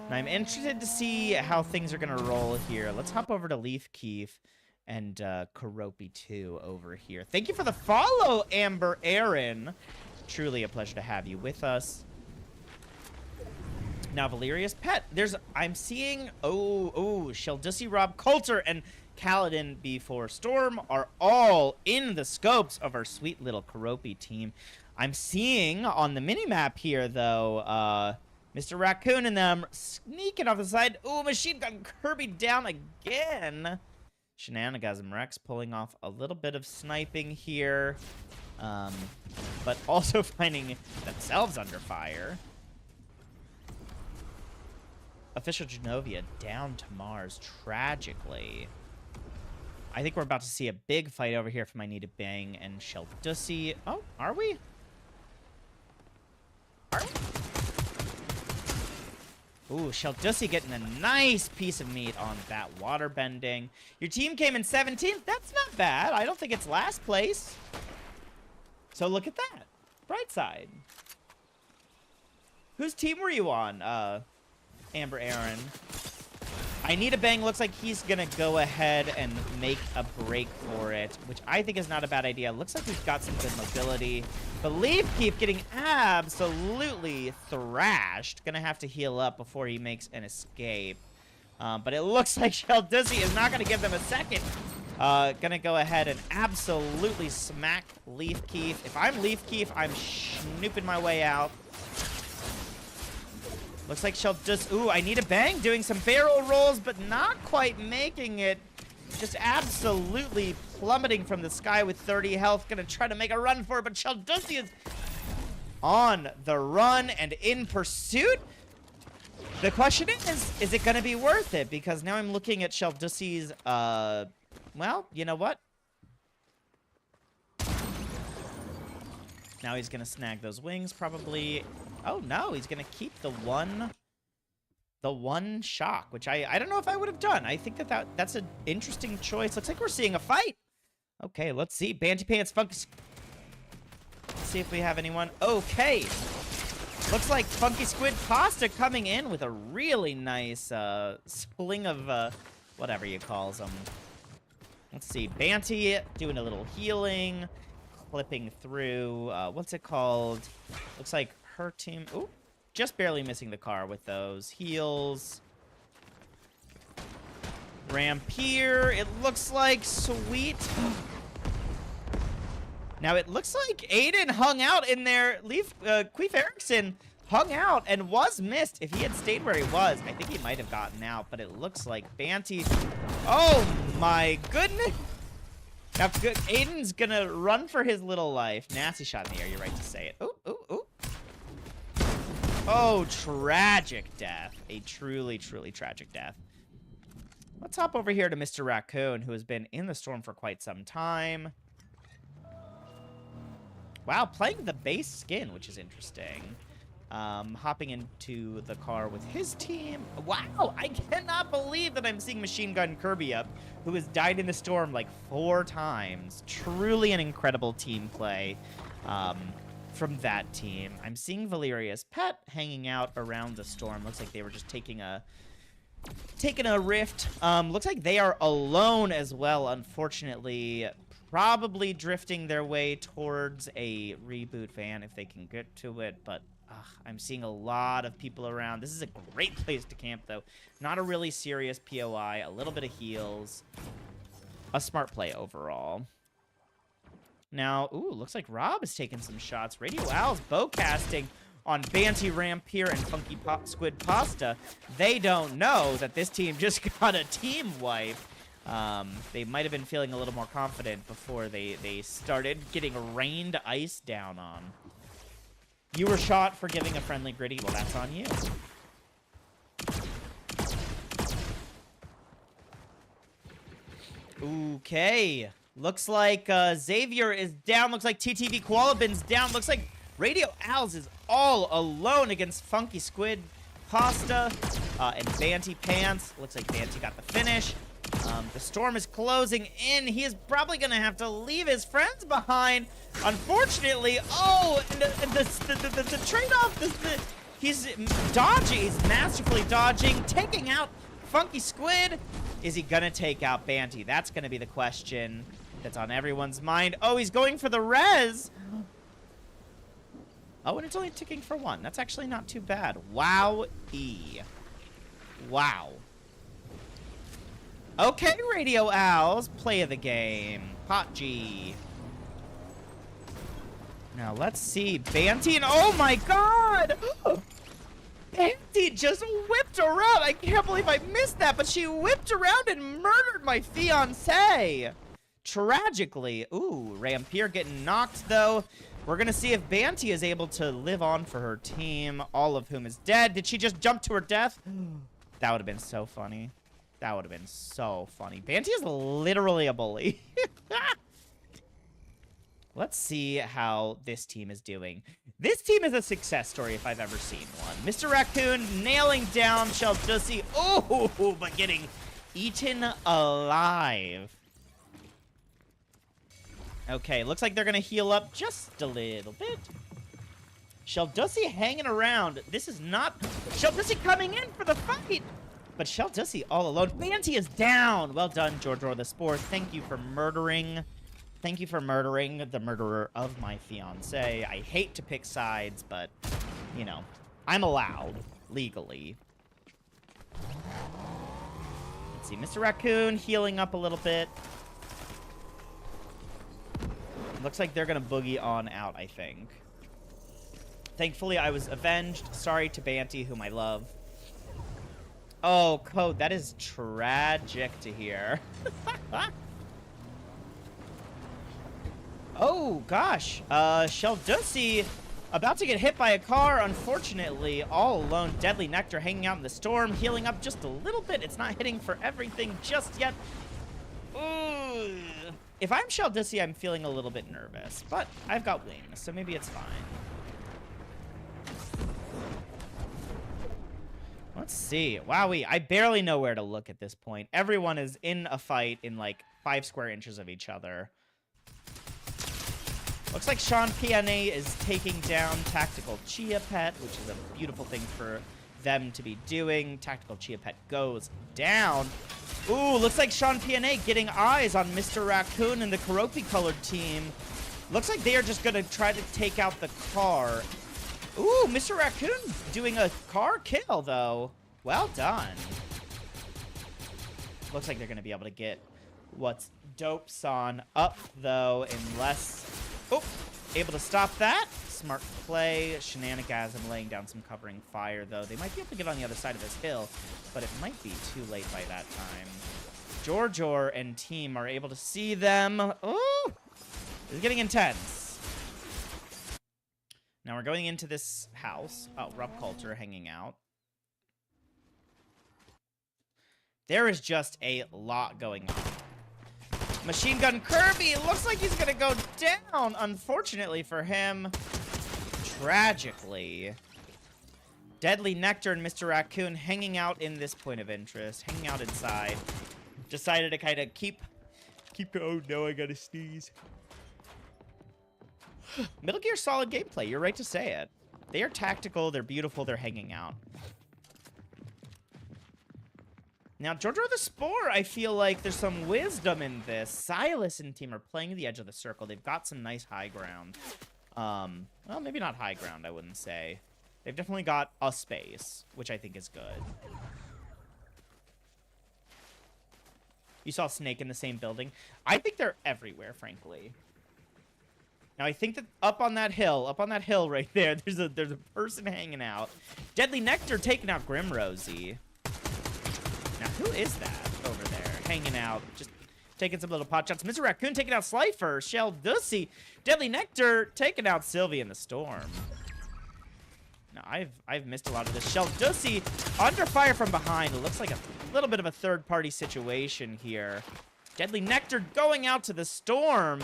And I'm interested to see how things are going to roll here. Let's hop over to Leaf Keef and Karopi 2 over here. Thank you for the follow, Amber Aaron. Truly a pleasure to have you with us. Now, Valeria's Pet. I'm seeing, Sheldussi, Rob Coulter, and Kaladin before Storm are all in the scopes of our sweet little Karopi team. I'm seeing on the minimap here, though, Mr. Raccoon and them sneaking off the side. Ooh, Machine Gun Kirby down again. Shenanigasm Rex pulling off a little bit of sniping here, but also finding themselves under fire. Official Genovia down to Mars, tragically. I think we're about to see a big fight over here from I Need a Bang and Sheldussi. Oh, are we? Ooh, Sheldussi getting a nice piece of meat on that water bending. Your team came in 17th. That's not bad. I don't think it's last place. So look at that. Bright side. Whose team were you on, Amber Aaron? I Need a Bang looks like he's going to go ahead and make a break for it, which I think is not a bad idea. Looks like we've got some good mobility. But Leaf Keep getting absolutely thrashed. Going to have to heal up before he makes an escape. But it looks like Sheldussi is not going to give them a second. Going to go ahead and absolutely smack Leaf Keef. If I'm Leaf Keef, I'm snooping my way out. Looks like Sheldussi... Ooh, I Need a Bang doing some barrel rolls, but not quite making it. Just absolutely plummeting from the sky with 30 health. Gonna try to make a run for it, but Sheldussi is on the run and in pursuit. The question is it gonna be worth it? Because now I'm looking at Sheldussi's, well, you know what? Now he's gonna snag those wings, probably. Oh no, he's gonna keep the one shock, which I don't know if I would have done. I think that's an interesting choice. Looks like we're seeing a fight. Okay, let's see. Banty Pants Funk Let's see if we have anyone. Okay. Looks like Funky Squid Pasta coming in with a really nice sling of whatever you calls them. Let's see. Banty doing a little healing. Clipping through. What's it called? Looks like her team. Ooh. Just barely missing the car with those heals. Rampier. It looks like sweet. Now, it looks like Aiden hung out in there. Queef Erickson hung out and was missed. If he had stayed where he was, I think he might have gotten out. But it looks like Banty... Oh, my goodness. Now, Aiden's going to run for his little life. Nasty shot in the air. You're right to say it. Ooh, ooh, ooh. Oh, tragic death. A truly, truly tragic death. Let's hop over here to Mr. Raccoon, who has been in the storm for quite some time. Wow, playing the base skin, which is interesting. Hopping into the car with his team. Wow, I cannot believe that I'm seeing Machine Gun Kirby up, who has died in the storm like 4 times. Truly an incredible team play from that team. I'm seeing Valeria's pet hanging out around the storm. Looks like they were just taking a rift. Looks like they are alone as well, unfortunately. Probably drifting their way towards a reboot van if they can get to it, but I'm seeing a lot of people around. This is a great place to camp, though. Not a really serious POI, a little bit of heals. A smart play overall. Now, ooh, looks like Rob is taking some shots. Radio Owl's bowcasting on Banty, Rampier, and Funky Squid Pasta. They don't know that this team just got a team wipe. They might have been feeling a little more confident before they started getting rained ice down on. You were shot for giving a friendly gritty. Well, that's on you. Okay. Looks like Xavier is down. Looks like TTV Koalabin's down. Looks like Radio Owls is all alone against Funky Squid Pasta and Banty Pants. Looks like Banty got the finish. The storm is closing in. He is probably going to have to leave his friends behind. Unfortunately, oh, and the trade-off, he's dodging. He's masterfully dodging, taking out Funky Squid. Is he going to take out Banty? That's going to be the question that's on everyone's mind. Oh, he's going for the res. Oh, and it's only ticking for 1. That's actually not too bad. Wow-e. Wow. Okay, Radio Owls, play of the game. Pot G. Now, let's see. Banty and... Oh, my God! Banty just whipped around. I can't believe I missed that, but she whipped around and murdered my fiancé. Tragically. Ooh, Rampier getting knocked, though. We're going to see if Banty is able to live on for her team, all of whom is dead. Did she just jump to her death? That would have been so funny. That would have been so funny. Banty is literally a bully. Let's see how this team is doing. This team is a success story if I've ever seen one. Mr. Raccoon nailing down Sheldussy. Oh, but getting eaten alive. Okay, looks like they're going to heal up just a little bit. Sheldussy hanging around. This is not... Sheldussy coming in for the fight. But Sheldussy all alone. Banty is down. Well done, George the Sport. Thank you for murdering. Thank you for murdering the murderer of my fiancé. I hate to pick sides, but, you know, I'm allowed legally. Let's see. Mr. Raccoon healing up a little bit. Looks like they're going to boogie on out, I think. Thankfully, I was avenged. Sorry to Banty, whom I love. Oh, Code, that is tragic to hear. Oh, gosh. Sheldussy about to get hit by a car, unfortunately. All alone. Deadly Nectar hanging out in the storm, healing up just a little bit. It's not hitting for everything just yet. Ooh. If I'm Sheldussy, I'm feeling a little bit nervous. But I've got wings, so maybe it's fine. Let's see. Wowee. I barely know where to look at this point. Everyone is in a fight in like 5 square inches of each other. Looks like Sean PNA is taking down Tactical Chia Pet, which is a beautiful thing for them to be doing. Tactical Chia Pet goes down. Ooh, looks like Sean PNA getting eyes on Mr. Raccoon and the Karopi-colored team. Looks like they are just going to try to take out the car. Ooh, Mr. Raccoon doing a car kill, though. Well done. Looks like they're going to be able to get what's Dope Son up, though, unless... Oh, able to stop that. Smart play. Shenanigasm laying down some covering fire, though. They might be able to get on the other side of this hill, but it might be too late by that time. Jorjor and team are able to see them. Oh, it's getting intense. Now we're going into this house. Oh, Rob Coulter hanging out. There is just a lot going on. Machine Gun Kirby, it looks like he's gonna go down, unfortunately for him. Tragically. Deadly Nectar and Mr. Raccoon hanging out in this point of interest, hanging out inside. Decided to kind of keep, oh no, I gotta sneeze. Metal Gear Solid gameplay, you're right to say it. They are tactical, they're beautiful, they're hanging out. Now, Jojo the Spore, I feel like there's some wisdom in this. Silas and team are playing the edge of the circle. They've got some nice high ground. Well, maybe not high ground, I wouldn't say. They've definitely got a space, which I think is good. You saw Snake in the same building. I think they're everywhere, frankly. Now, I think that up on that hill right there, there's a person hanging out. Deadly Nectar taking out Grim Rosie. Now, who is that over there hanging out, just taking some little pot shots? Mr. Raccoon taking out Slifer, Shell Dussy, Deadly Nectar taking out Sylvie in the Storm. Now, I've missed a lot of this. Shell Dussy under fire from behind. It looks like a little bit of a third-party situation here. Deadly Nectar going out to the Storm.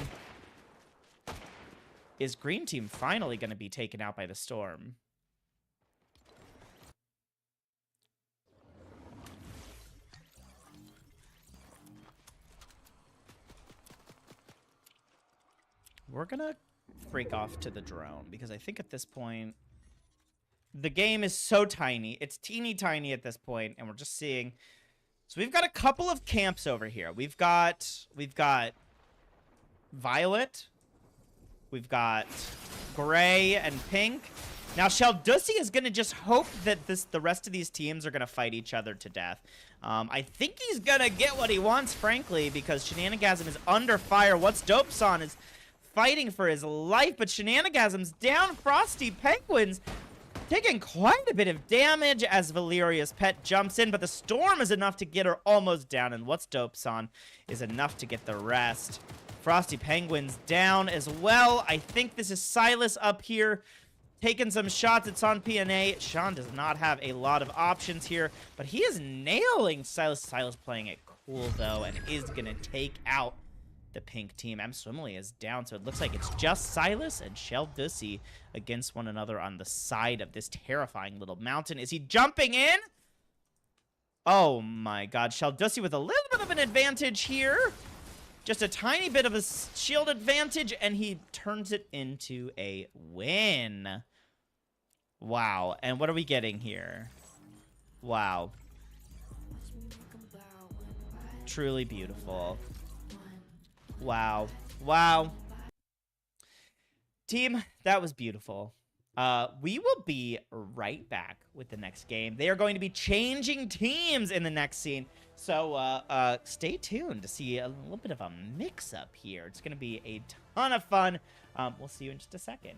Is Green Team finally going to be taken out by the Storm? We're gonna break off to the drone, because I think at this point, the game is so tiny. It's teeny tiny at this point, and we're just seeing... So we've got a couple of camps over here. We've got Violet. We've got Gray and Pink. Now, Sheldussy is gonna just hope that the rest of these teams are gonna fight each other to death. I think he's gonna get what he wants, frankly, because Shenanigasm is under fire. What's Dope Son is fighting for his life, but Shenanigasm's down. Frosty Penguins taking quite a bit of damage as Valeria's pet jumps in, but the Storm is enough to get her almost down, and What's Dope Son is enough to get the rest. Frosty Penguins down as well. I think this is Silas up here taking some shots at Son PNA. Sean does not have a lot of options here, but he is nailing Silas. Silas playing it cool, though, and is going to take out the pink team. M. Swimley is down, so it looks like it's just Silas and Shell Dussy against one another on the side of this terrifying little mountain. Is he jumping in? Oh my god. Shell Dussy with a little bit of an advantage here. Just a tiny bit of a shield advantage, and he turns it into a win. Wow. And what are we getting here? Wow. Truly beautiful. Wow. Wow. Team, that was beautiful. We will be right back with the next game. They are going to be changing teams in the next scene. So stay tuned to see a little bit of a mix-up here. It's going to be a ton of fun. We'll see you in just a second.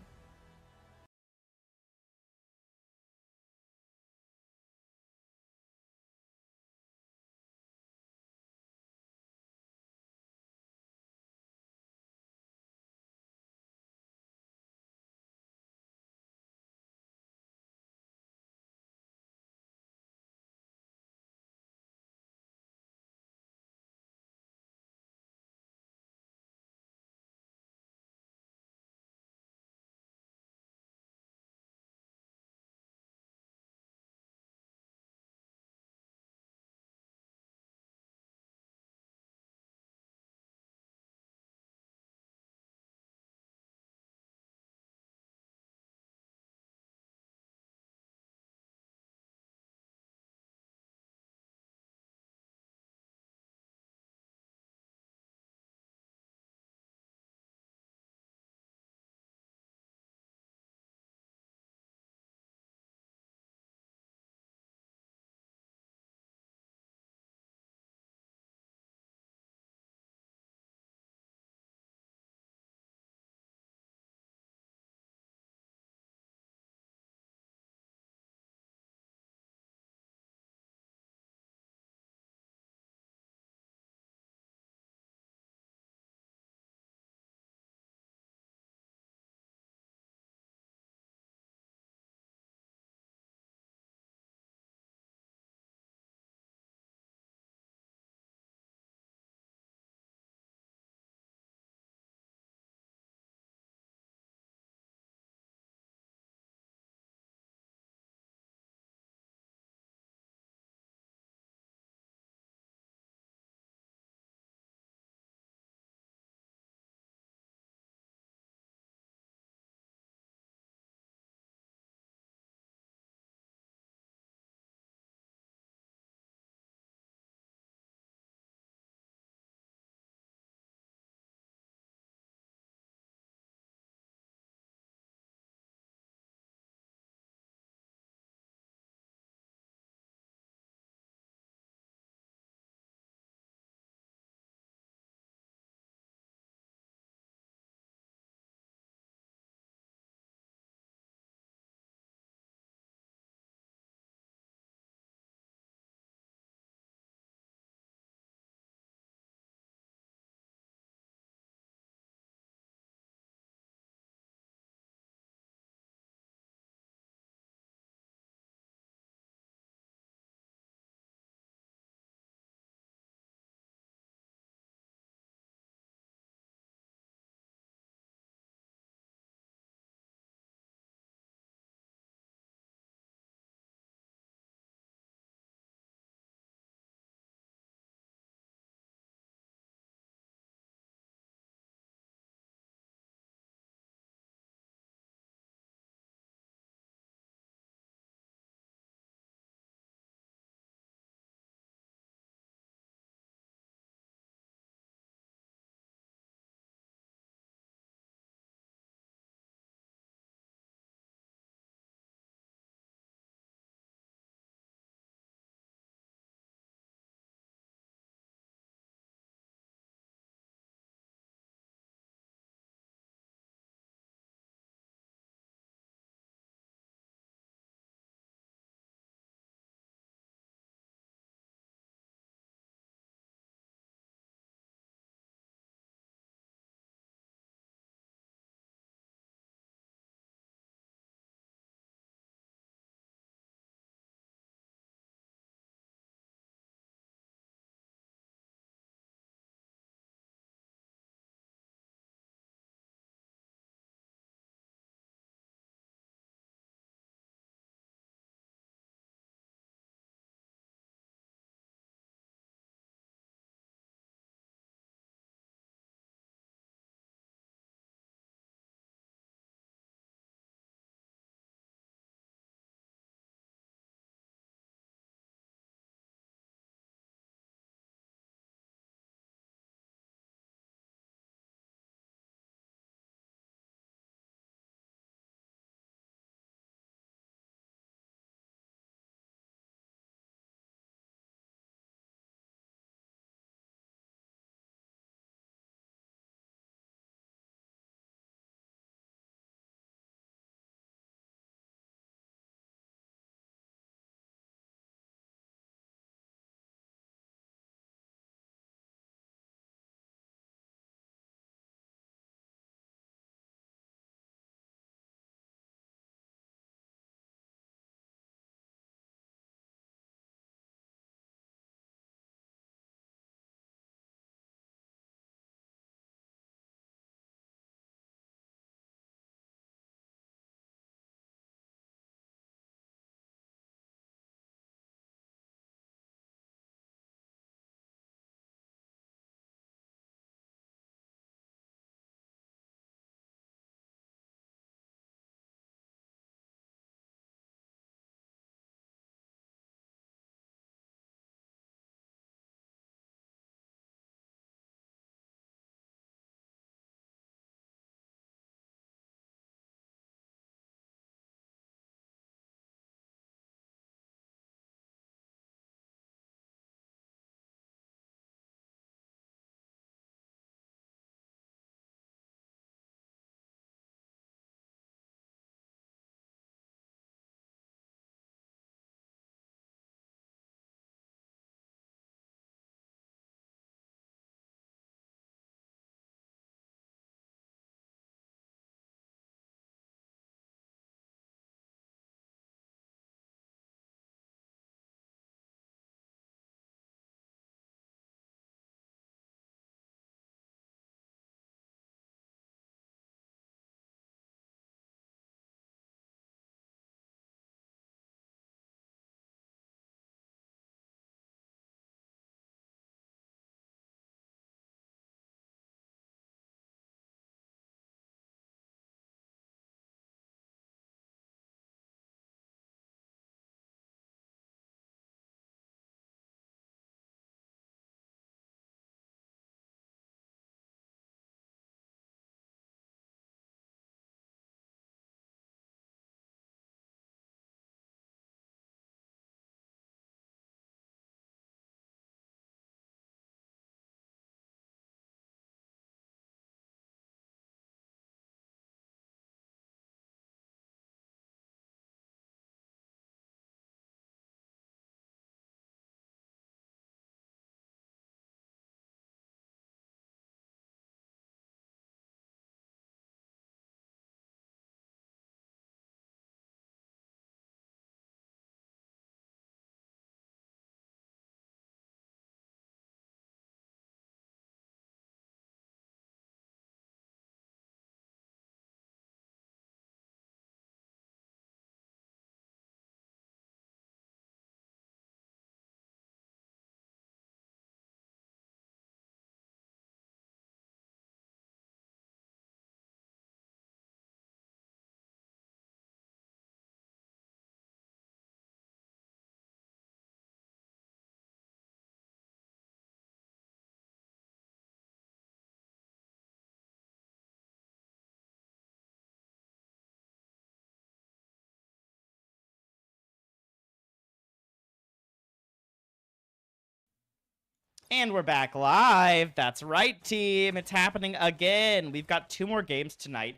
And we're back live. That's right, team. It's happening again. We've got 2 more games tonight.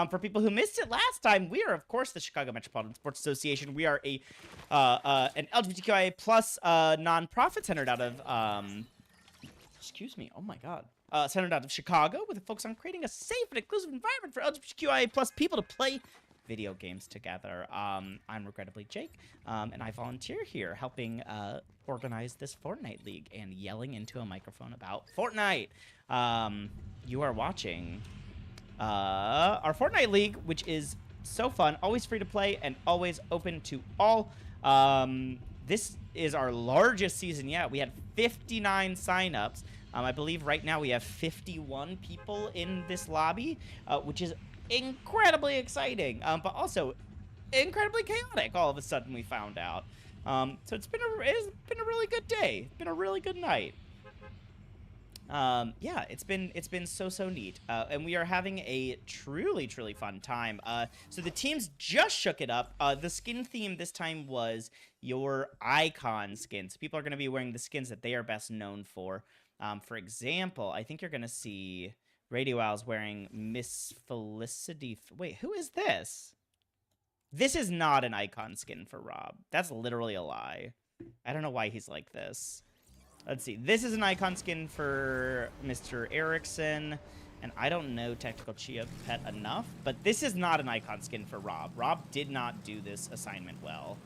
For people who missed it last time, we are, of course, the Chicago Metropolitan Sports Association. We are an LGBTQIA plus nonprofit centered out of excuse me. Oh my God. Centered out of Chicago with a focus on creating a safe and inclusive environment for LGBTQIA plus people to play video games together. I'm regrettably Jake, and I volunteer here helping organize this Fortnite league and yelling into a microphone about Fortnite. You are watching our Fortnite league, which is so fun, always free to play and always open to all. This is our largest season yet. We had 59 signups. I believe right now we have 51 people in this lobby, which is incredibly exciting, but also incredibly chaotic. All of a sudden, we found out. So it's been a really good day. It's been a really good night. Yeah, it's been so neat, and we are having a truly fun time. So the teams just shook it up. The skin theme this time was your icon skins. People are going to be wearing the skins that they are best known for. For example, I think you're going to see Radio Owl's wearing Miss Felicity. Wait, who is this? This is not an icon skin for Rob. That's literally a lie. I don't know why he's like this. Let's see. This is an icon skin for Mr. Erickson. And I don't know Tactical Chia Pet enough, but this is not an icon skin for Rob. Rob did not do this assignment well.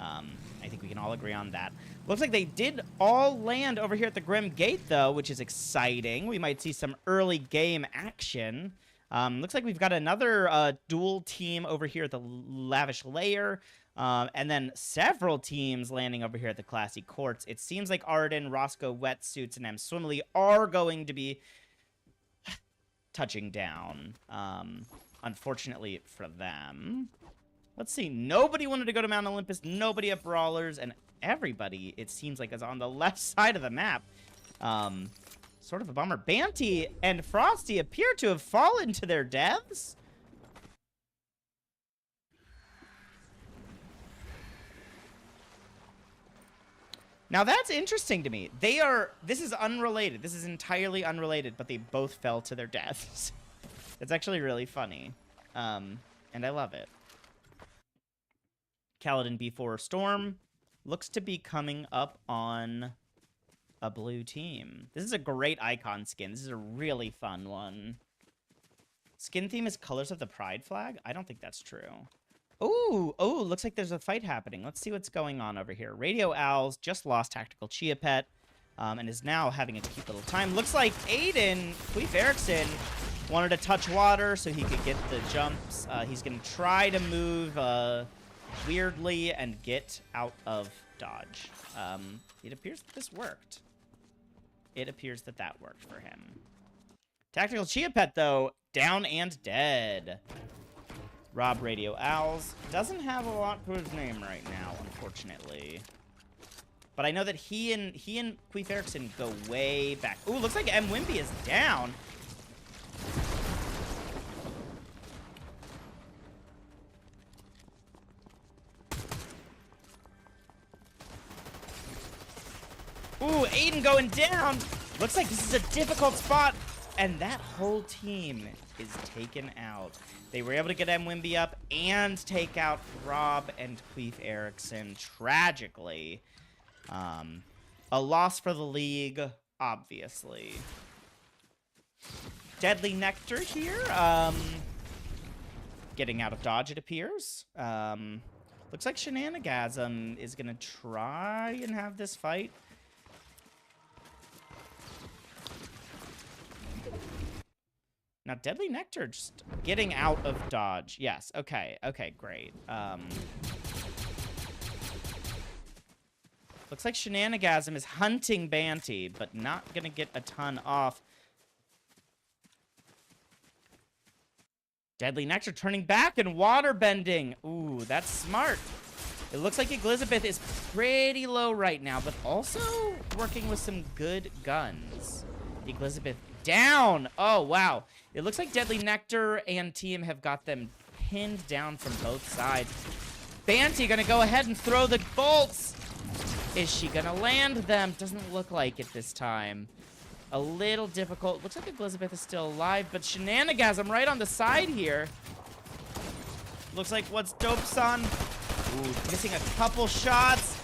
I think we can all agree on that. Looks like they did all land over here at the Grim Gate, though, which is exciting. We might see some early game action. Looks like we've got another dual team over here at the Lavish Lair. And then several teams landing over here at the Classy Courts. It seems like Arden, Roscoe Wetsuits, and M Swimley are going to be touching down. Unfortunately for them. Let's see. Nobody wanted to go to Mount Olympus. Nobody at Brawlers. And everybody, it seems like, is on the left side of the map. Sort of a bummer. Banty and Frosty appear to have fallen to their deaths. Now, that's interesting to me. This is unrelated. This is entirely unrelated, but they both fell to their deaths. It's actually really funny. And I love it. Kaladin B4 Storm looks to be coming up on a blue team. This is a great icon skin. This is a really fun one. Skin theme is colors of the pride flag? I don't think that's true. Ooh, looks like there's a fight happening. Let's see what's going on over here. Radio Owls just lost Tactical Chia Pet, and is now having a cute little time. Looks like Aiden, Queef Erickson, wanted to touch water so he could get the jumps. He's going to try to move weirdly and get out of dodge. It appears that this worked. It appears that that worked for him. Tactical Chia Pet, though, down and dead. Rob Radio Owls doesn't have a lot to his name right now, unfortunately. But I know that he and Queef Erickson go way back. Ooh, looks like M. Wimpy is down. Ooh, Aiden going down. Looks like this is a difficult spot. And that whole team is taken out. They were able to get M. Wimby up and take out Rob and Queef Erickson tragically. A loss for the league, obviously. Deadly Nectar here. Getting out of dodge, it appears. Looks like Shenanigasm is going to try and have this fight. Now, Deadly Nectar just getting out of dodge. Yes, okay, great. Looks like Shenanigasm is hunting Banty, but not going to get a ton off. Deadly Nectar turning back and water bending. Ooh, that's smart. It looks like Elizabeth is pretty low right now, but also working with some good guns. Elizabeth down. Oh, wow. It looks like Deadly Nectar and team have got them pinned down from both sides. Banty gonna go ahead and throw the bolts. Is she gonna land them? Doesn't look like it this time. A little difficult. Looks like Elizabeth is still alive, but Shenanigasm right on the side here. Looks like what's dope, son? Ooh, missing a couple shots.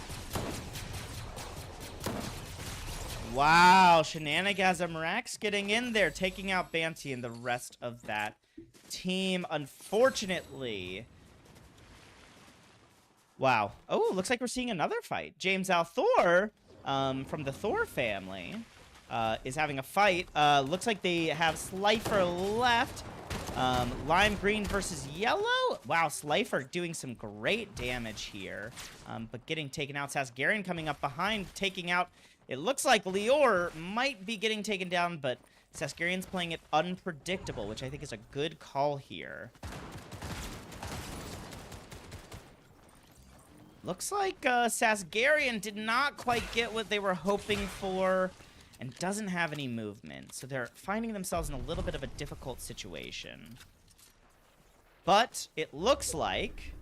Wow, Shenanigasm Rex getting in there, taking out Banty and the rest of that team, unfortunately. Wow. Oh, looks like we're seeing another fight. James Al Thor, from the Thor family, is having a fight. Looks like they have Slifer left. Lime green versus yellow. Wow, Slifer doing some great damage here, but getting taken out. Sasgarian coming up behind, taking out. It looks like Lior might be getting taken down, but Sasgarian's playing it unpredictable, which I think is a good call here. Looks like Sasgarian did not quite get what they were hoping for and doesn't have any movement. So they're finding themselves in a little bit of a difficult situation. But it looks like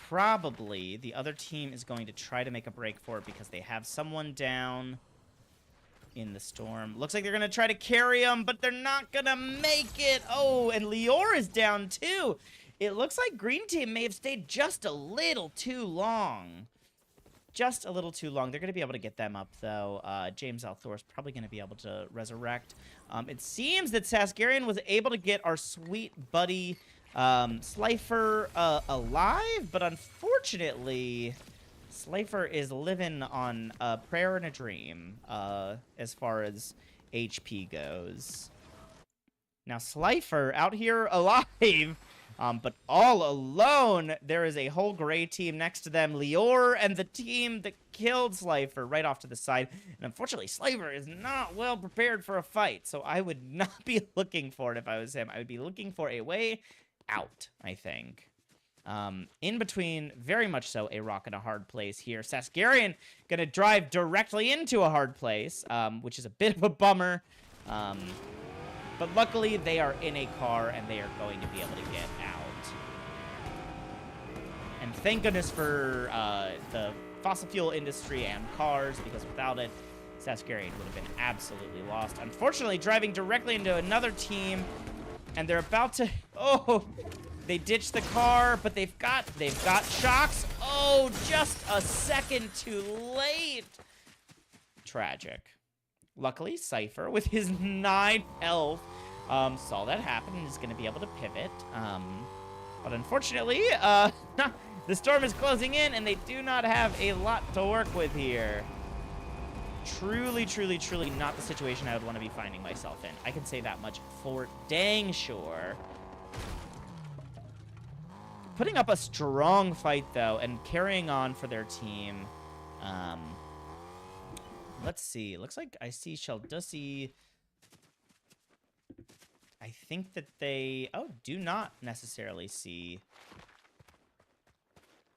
probably the other team is going to try to make a break for it because they have someone down in the storm. Looks like they're going to try to carry him, but they're not going to make it. Oh, and Lior is down too. It looks like Green Team may have stayed just a little too long. Just a little too long. They're going to be able to get them up, though. James Althor is probably going to be able to resurrect. It seems that Sasgarian was able to get our sweet buddy Slifer alive, but unfortunately, Slifer is living on a prayer and a dream as far as HP goes. Now, Slifer out here alive, but all alone. There is a whole gray team next to them. Lior and the team that killed Slifer right off to the side. And unfortunately, Slifer is not well prepared for a fight. So I would not be looking for it if I was him. I would be looking for a way out, I think. In between, very much so, a rock and a hard place here. Sasgarian gonna drive directly into a hard place, which is a bit of a bummer. But luckily, they are in a car, and they are going to be able to get out. And thank goodness for the fossil fuel industry and cars, because without it, Sasgarian would have been absolutely lost. Unfortunately, driving directly into another team, and they're about to... Oh, they ditched the car, but they've got shocks. Oh, just a second too late. Tragic. Luckily, Cypher, with his 9 health, saw that happen and is going to be able to pivot. But unfortunately, the storm is closing in, and they do not have a lot to work with here. Truly, truly, truly not the situation I would want to be finding myself in. I can say that much for dang sure. Putting up a strong fight, though, and carrying on for their team. Let's see. Looks like I see Sheldussi. I think that they... Oh, do not necessarily see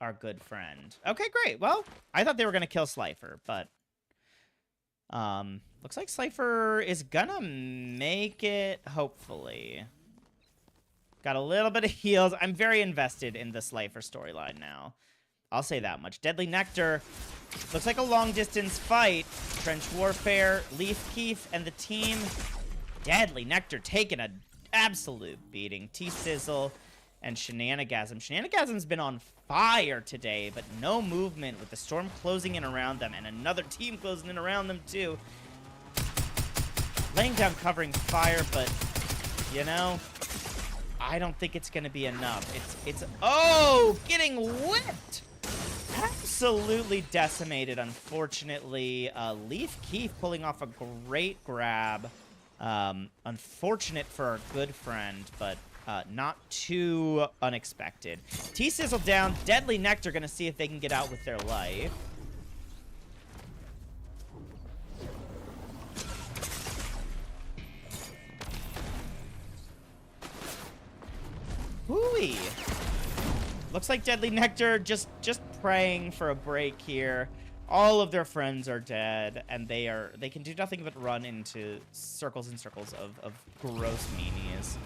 our good friend. Okay, great. Well, I thought they were going to kill Slifer, but... looks like Slifer is gonna make it, hopefully. Got a little bit of heals. I'm very invested in the Slifer storyline now. I'll say that much. Deadly Nectar. Looks like a long-distance fight. Trench Warfare, Leaf Keef, and the team. Deadly Nectar taking an absolute beating. T-Sizzle and Shenanigasm. Shenanigasm's been on fire today, but no movement with the storm closing in around them and another team closing in around them, too. Laying down covering fire, but, you know, I don't think it's going to be enough. It's oh, getting whipped. Absolutely decimated, unfortunately. Leaf Keef pulling off a great grab. Unfortunate for our good friend, but not too unexpected. T-Sizzle down. Deadly Nectar going to see if they can get out with their life. Hooey. Looks like Deadly Nectar just praying for a break here. All of their friends are dead, and they can do nothing but run into circles and circles of gross meanies.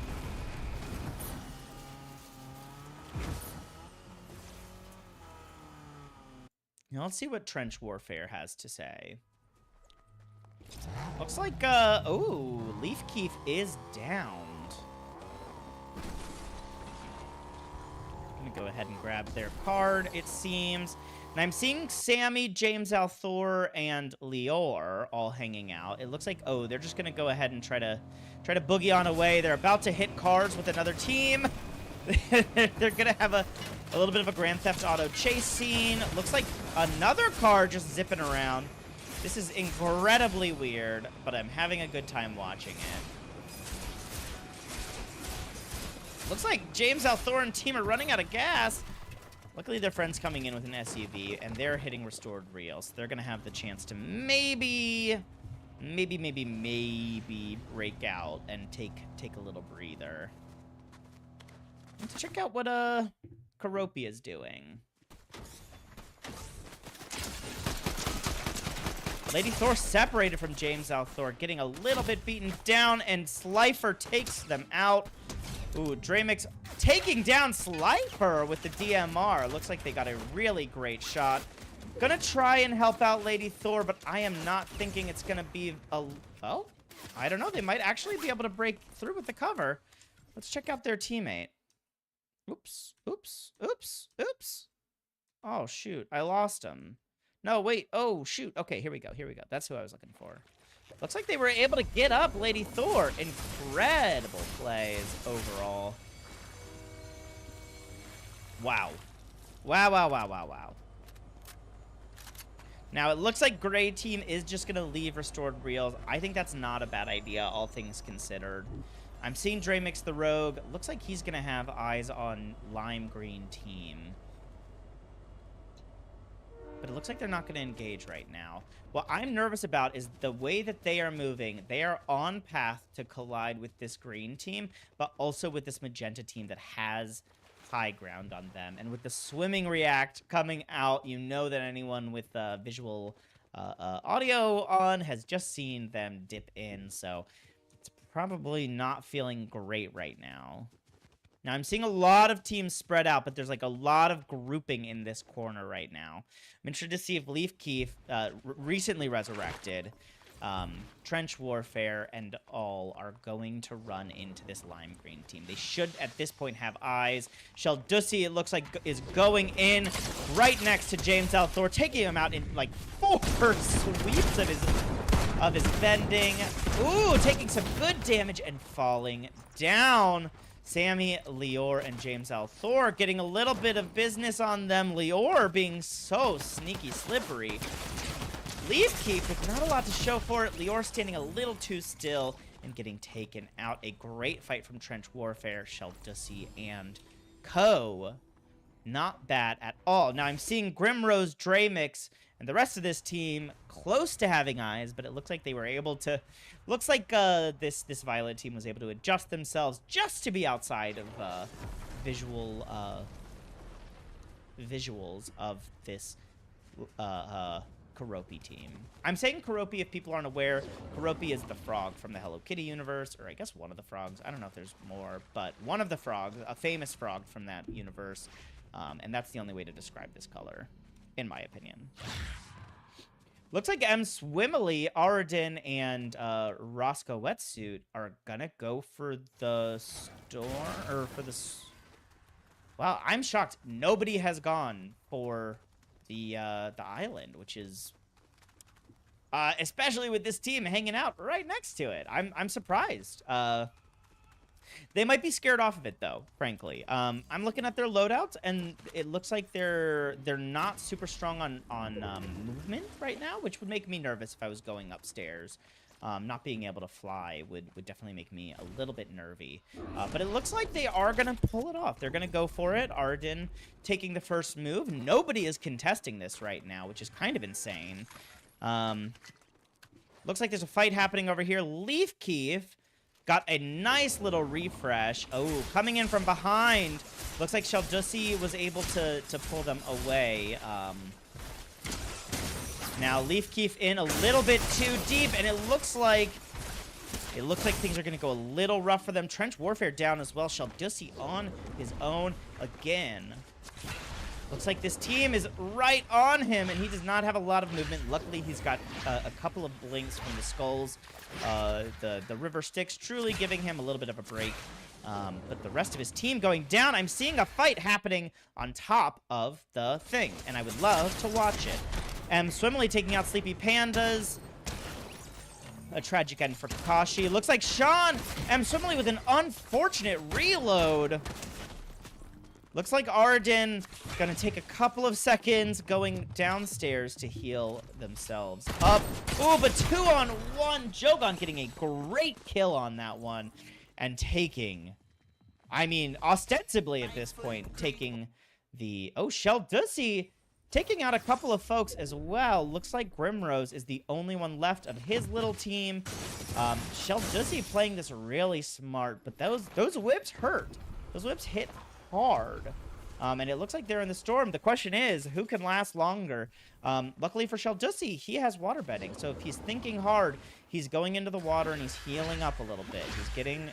Now, let's see what Trench Warfare has to say. Looks like, oh, Leaf Keef is downed. I'm gonna go ahead and grab their card, it seems. And I'm seeing Sammy, James Althor, and Lior all hanging out. It looks like, oh, they're just gonna go ahead and try to boogie on away. They're about to hit cards with another team. They're gonna have a little bit of a Grand Theft Auto chase scene. Looks like another car just zipping around. This is incredibly weird, but I'm having a good time watching it. Looks like James Althor and team are running out of gas. Luckily, their friend's coming in with an SUV, and they're hitting restored reels. So they're going to have the chance to maybe break out and take a little breather. Let's check out what Karopi is doing. Lady Thor separated from James Althor, getting a little bit beaten down, and Slifer takes them out. Ooh, Dramix taking down Slifer with the DMR. Looks like they got a really great shot. Gonna try and help out Lady Thor, but I am not thinking it's gonna be a... Oh, I don't know. They might actually be able to break through with the cover. Let's check out their teammate. Oops, oops, oops, oops. Oh, shoot. I lost him. No, wait. Oh, shoot. Okay, here we go. Here we go. That's who I was looking for. Looks like they were able to get up Lady Thor. Incredible plays overall. Wow. Wow, wow, wow, wow, wow. Now, it looks like Gray Team is just going to leave restored reels. I think that's not a bad idea, all things considered. I'm seeing Dramix the Rogue. Looks like he's going to have eyes on Lime Green Team. But it looks like they're not going to engage right now. What I'm nervous about is the way that they are moving. They are on path to collide with this green team, but also with this magenta team that has high ground on them. And with the swimming react coming out, you know that anyone with visual audio on has just seen them dip in. So it's probably not feeling great right now. Now, I'm seeing a lot of teams spread out, but there's like a lot of grouping in this corner right now. I'm interested to see if Leaf Keef, recently resurrected, Trench Warfare, and all are going to run into this lime green team. They should, at this point, have eyes. Sheldussi, it looks like, is going in right next to James Althor, taking him out in like 4 sweeps of his bending. Ooh, taking some good damage and falling down. Sammy, Lior, and James Althor getting a little bit of business on them. Lior being so sneaky slippery. Leaf Keep with not a lot to show for it. Lior standing a little too still and getting taken out. A great fight from Trench Warfare, Sheldussi, and Co. Not bad at all. Now I'm seeing Grimrose, Dramix, and the rest of this team close to having eyes, but it looks like they were able to... Looks like this Violet team was able to adjust themselves just to be outside of visuals of this Karopi team. I'm saying Karopi, if people aren't aware, Karopi is the frog from the Hello Kitty universe, or I guess one of the frogs. I don't know if there's more, but one of the frogs, a famous frog from that universe, and that's the only way to describe this color, in my opinion. Looks like M. Swimmily, Aradin, and Roscoe Wetsuit are gonna go for the storm, or for the... Wow, I'm shocked. Nobody has gone for the island, which is... especially with this team hanging out right next to it. I'm surprised. They might be scared off of it, though, frankly. I'm looking at their loadouts, and it looks like they're not super strong on movement right now, which would make me nervous if I was going upstairs. Not being able to fly would definitely make me a little bit nervy. But it looks like they are going to pull it off. They're going to go for it. Arden taking the first move. Nobody is contesting this right now, which is kind of insane. Looks like there's a fight happening over here. Leaf Keef got a nice little refresh. Oh, coming in from behind. Looks like Sheldussi was able to pull them away. Now Leaf Keef in a little bit too deep, and it looks like things are going to go a little rough for them. Trench Warfare down as well. Sheldussi on his own again. Looks like this team is right on him, and he does not have a lot of movement. Luckily, he's got a couple of blinks from the skulls. The river sticks truly giving him a little bit of a break. But the rest of his team going down. I'm seeing a fight happening on top of the thing, and I would love to watch it. Swimmily taking out Sleepy Pandas. A tragic end for Kakashi. Looks like Sean Swimmily with an unfortunate reload. Looks like Arden gonna take a couple of seconds going downstairs to heal themselves up. Ooh, but 2-on-1. Jogon getting a great kill on that one. And taking, I mean, ostensibly at this point, taking the... Oh, Sheldussy taking out a couple of folks as well. Looks like Grimrose is the only one left of his little team. Sheldussy playing this really smart, but those whips hurt. Those whips hit hard. And it looks like they're in the storm. The question is, who can last longer? Luckily for Sheldussy, he has waterbending. So if he's thinking hard, he's going into the water and he's healing up a little bit. He's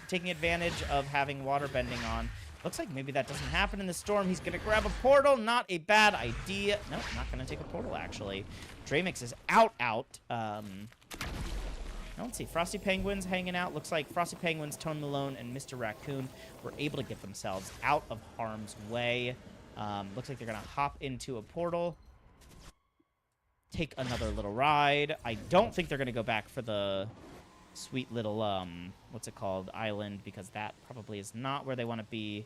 taking advantage of having waterbending on. Looks like maybe that doesn't happen in the storm. He's going to grab a portal. Not a bad idea. Nope, not going to take a portal, actually. Dremix is out. I don't see Frosty Penguins hanging out. Looks like Frosty Penguins, Tone Malone, and Mr. Raccoon were able to get themselves out of harm's way. Looks like they're going to hop into a portal. Take another little ride. I don't think they're going to go back for the sweet little, what's it called, island, because that probably is not where they want to be.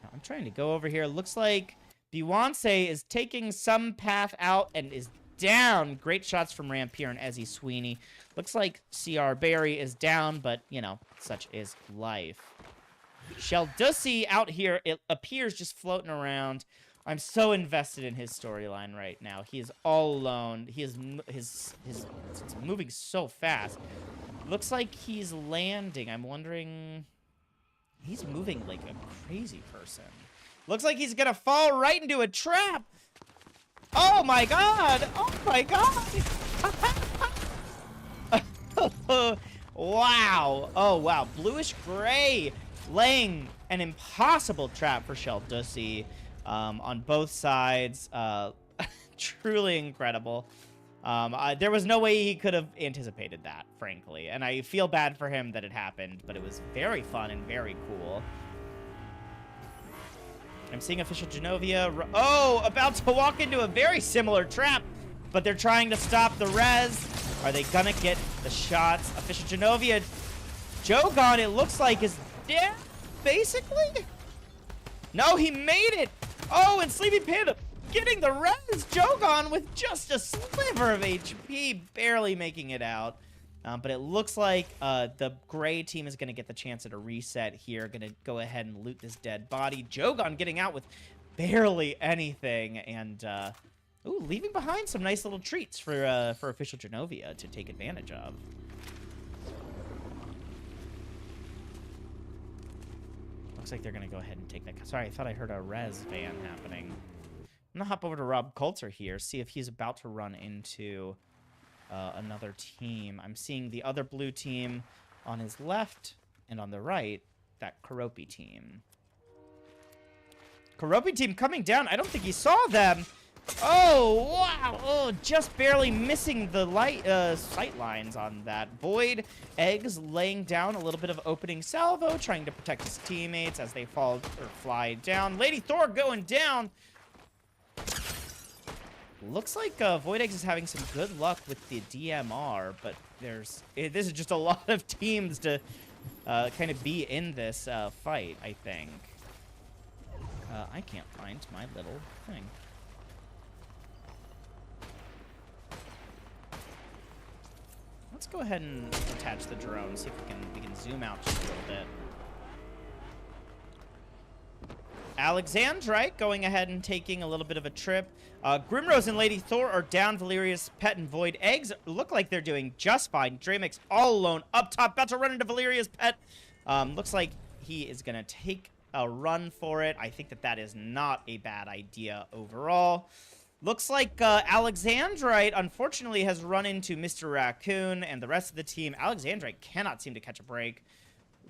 Now, I'm trying to go over here. Looks like Beyonce is taking some path out and is down. Great shots from Rampier and Ezzy Sweeney. Looks like CR Barry is down, but, you know, such is life. Sheldussy out here, it appears just floating around. I'm so invested in his storyline right now. He is all alone. He is it's moving so fast. Looks like he's landing. I'm wondering... He's moving like a crazy person. Looks like he's gonna fall right into a trap. Oh my god! Oh my god! Wow! Oh wow! Bluish gray laying an impossible trap for Sheldussy on both sides. Truly incredible. There was no way he could have anticipated that, frankly, and I feel bad for him that it happened, but it was very fun and very cool. I'm seeing Official Genovia. Oh, about to walk into a very similar trap, but they're trying to stop the res. Are they gonna get the shots? Official Genovia. Jogon, it looks like, is dead, basically? No, he made it. Oh, and Sleepy Panda getting the res. Jogon with just a sliver of HP, barely making it out. But it looks like the gray team is going to get the chance at a reset here. Going to go ahead and loot this dead body. Jogon getting out with barely anything. And, ooh, leaving behind some nice little treats for Official Genovia to take advantage of. Looks like they're going to go ahead and take that. Sorry, I thought I heard a res van happening. I'm going to hop over to Rob Coulter here, see if he's about to run into... another team. I'm seeing the other blue team on his left and on the right, that Karopi team. Karopi team coming down. I don't think he saw them. Oh, wow. Oh, just barely missing the sight lines on that. Void Eggs laying down a little bit of opening salvo, trying to protect his teammates as they fall or fly down. Lady Thor going down. Looks like Void Eggs is having some good luck with the DMR, but this is just a lot of teams to kind of be in this fight, I think. I can't find my little thing. Let's go ahead and attach the drone, see if we can zoom out just a little bit. Alexandrite going ahead and taking a little bit of a trip. Grimrose and Lady Thor are down. Valeria's Pet and Void Eggs look like they're doing just fine. Dremix all alone up top, about to run into Valeria's Pet. Looks like he is going to take a run for it. I think that is not a bad idea overall. Looks like Alexandrite, unfortunately, has run into Mr. Raccoon and the rest of the team. Alexandrite cannot seem to catch a break.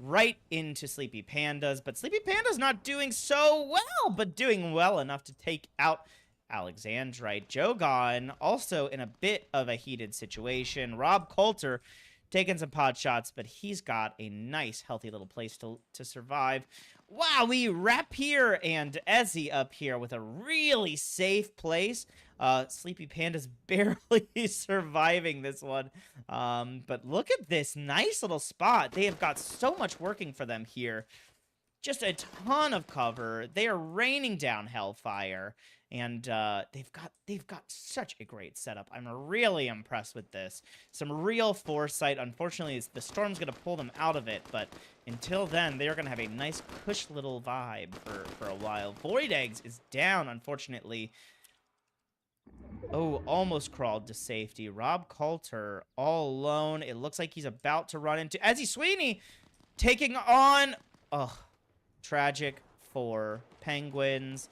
right into Sleepy Panda's, but Sleepy Panda's not doing so well, but doing well enough to take out Alexandrite. Jogon also in a bit of a heated situation. Rob Coulter taking some pot shots, but he's got a nice, healthy little place to survive. Wow, we Rapier and Ezzy up here with a really safe place. Sleepy Panda's barely surviving this one. But look at this nice little spot. They have got so much working for them here. Just a ton of cover. They are raining down Hellfire. And they've got such a great setup. I'm really impressed with this. Some real foresight. Unfortunately, the storm's going to pull them out of it. But until then, they're going to have a nice, cush little vibe for a while. Void Eggs is down, unfortunately. Oh, almost crawled to safety. Rob Coulter all alone. It looks like he's about to run into Ezzy Sweeney taking on... Oh, tragic for Penguins.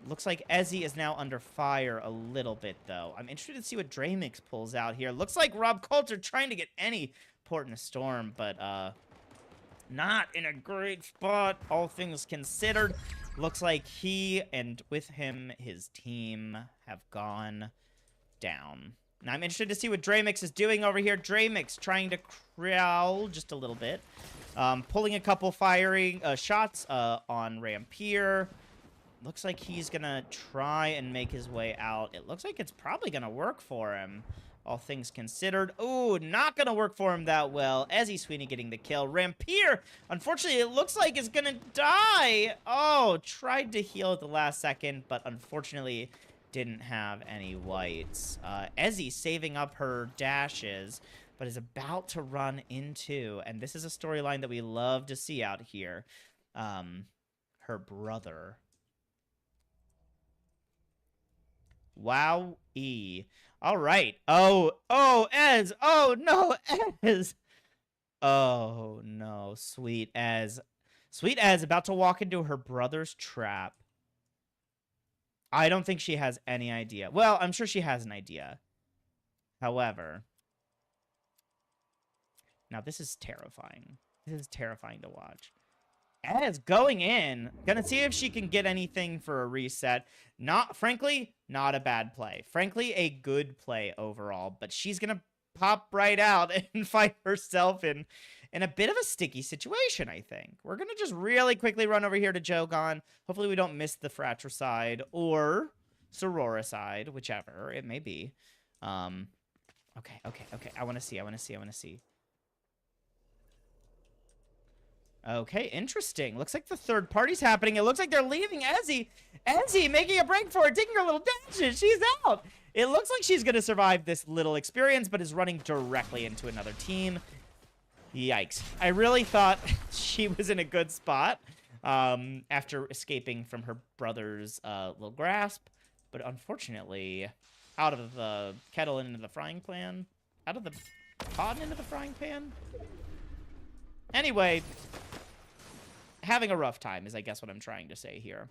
Looks like Ezzy is now under fire a little bit, though. I'm interested to see what Draymix pulls out here. Looks like Rob Coulter trying to get any port in a storm, but not in a great spot, all things considered. Looks like he, and with him, his team have gone down. Now, I'm interested to see what Draymix is doing over here. Draymix trying to crawl just a little bit. Pulling a couple firing shots on Rampier. Looks like he's gonna try and make his way out. It looks like it's probably gonna work for him, all things considered. Ooh, not gonna work for him that well. Ezzy Sweeney getting the kill. Rampier, unfortunately, it looks like is gonna die. Oh, tried to heal at the last second, but unfortunately didn't have any whites. Ezzy saving up her dashes, but is about to run into, and this is a storyline that we love to see out here, her brother. Wow-e. All right. Oh, Ez. Oh, no, Ez. Oh, no. Sweet Ez. Sweet Ez about to walk into her brother's trap. I don't think she has any idea. Well, I'm sure she has an idea. However. Now, this is terrifying. This is terrifying to watch. Ez going in. Gonna see if she can get anything for a reset. Frankly, not a bad play. Frankly, a good play overall. But she's gonna pop right out and find herself in a bit of a sticky situation, I think. We're gonna just really quickly run over here to Jogon. Hopefully we don't miss the fratricide or sororicide, whichever it may be. Okay. I wanna see. Okay, interesting. Looks like the third party's happening. It looks like they're leaving Ezzy. Ezzy making a break for it, taking her little dashes. She's out. It looks like she's going to survive this little experience, but is running directly into another team. Yikes. I really thought she was in a good spot after escaping from her brother's little grasp. But unfortunately, out of the kettle and into the frying pan. Out of the pot and into the frying pan. Anyway, having a rough time is, I guess, what I'm trying to say here.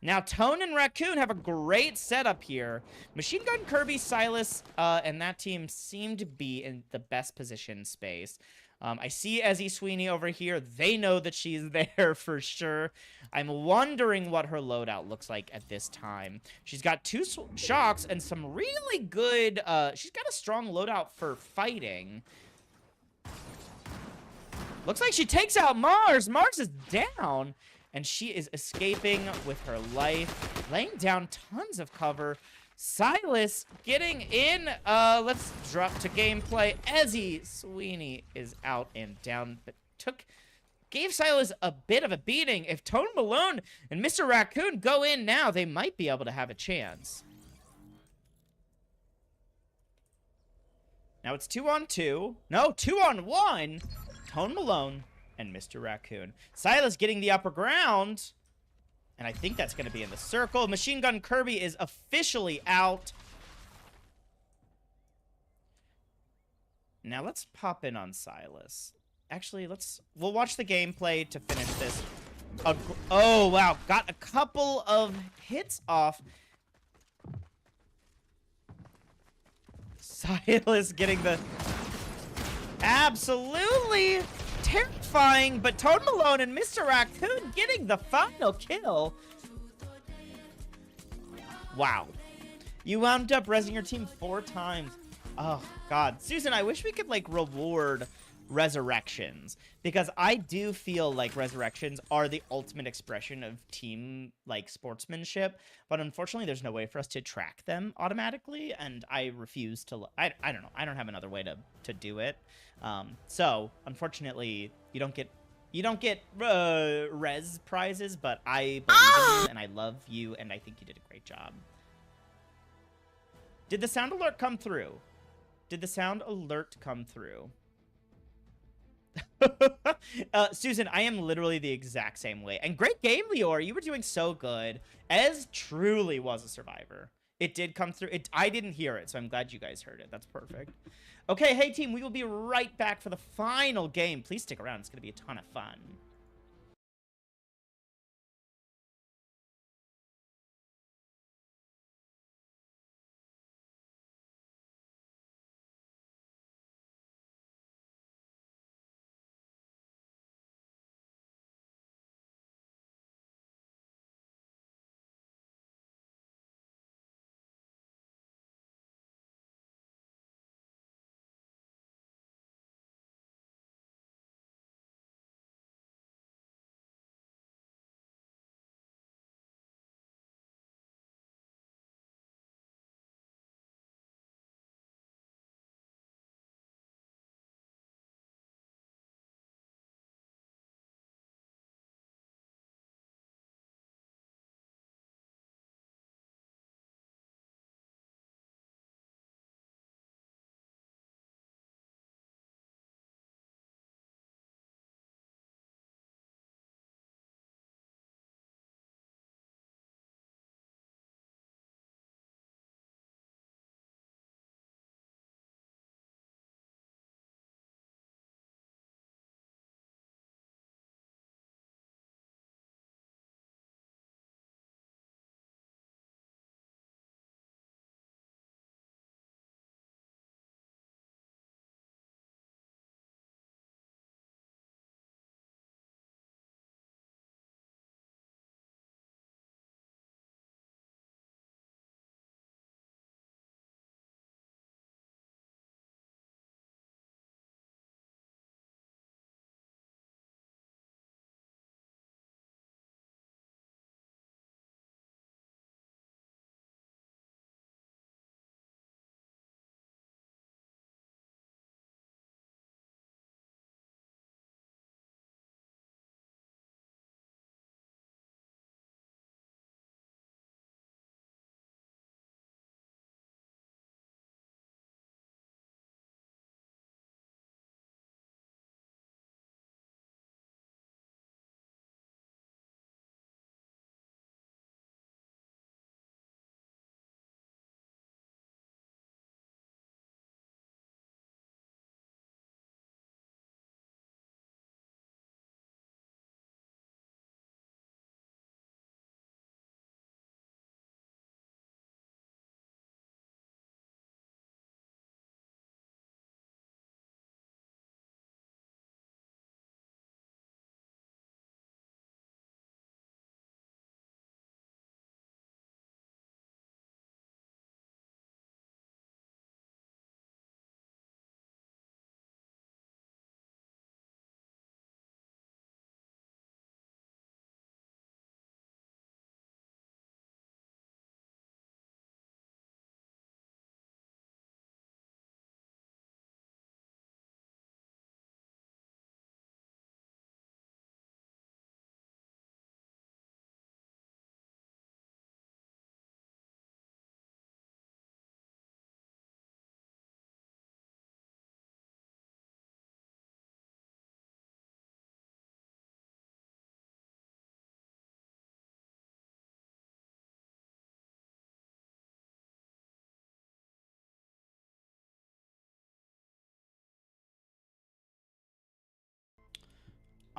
Now, Tone and Raccoon have a great setup here. Machine Gun Kirby, Silas, and that team seem to be in the best position space. I see Ezzy Sweeney over here. They know that she's there for sure. I'm wondering what her loadout looks like at this time. She's got 2 shocks and some really good... she's got a strong loadout for fighting. Looks like she takes out Mars. Mars is down. And she is escaping with her life. Laying down tons of cover. Silas getting in. Let's drop to gameplay. Ezzy Sweeney is out and down. But gave Silas a bit of a beating. If Tone Malone and Mr. Raccoon go in now, they might be able to have a chance. Now it's 2-on-2. No, 2-on-1. Tone Malone and Mr. Raccoon. Silas getting the upper ground. And I think that's going to be in the circle. Machine Gun Kirby is officially out. Now let's pop in on Silas. Actually, we'll watch the gameplay to finish this. Oh, wow. Got a couple of hits off. Silas getting the... Absolutely terrifying, but Toad Malone and Mr. Raccoon getting the final kill. Wow. You wound up rezzing your team 4 times. Oh, God. Susan, I wish we could, like, reward resurrections, because I do feel like resurrections are the ultimate expression of team, like, sportsmanship, but unfortunately there's no way for us to track them automatically, and I refuse to. I don't know. I don't have another way to do it. So unfortunately you don't get res prizes, but I believe in you and I love you and I think you did a great job. Did the sound alert come through? Did the sound alert come through? Susan, I am literally the exact same way. And great game, Leor. You were doing so good. Ez truly was a survivor. It did come through. I didn't hear it, so I'm glad you guys heard it. That's perfect. Okay, hey, team. We will be right back for the final game. Please stick around. It's going to be a ton of fun.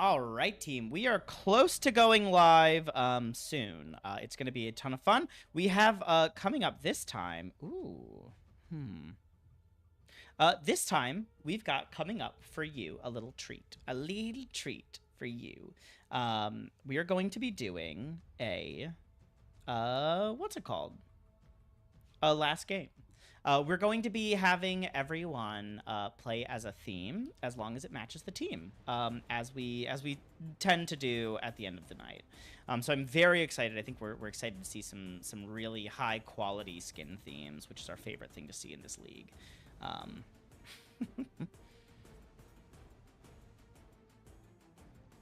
All right, team. We are close to going live soon. It's going to be a ton of fun. We have coming up this time. Ooh. This time, we've got coming up for you a little treat. A little treat for you. We are going to be doing a... what's it called? A last game. We're going to be having everyone play as a theme, as long as it matches the team, as we tend to do at the end of the night. So I'm very excited. I think we're excited to see some really high quality skin themes, which is our favorite thing to see in this league.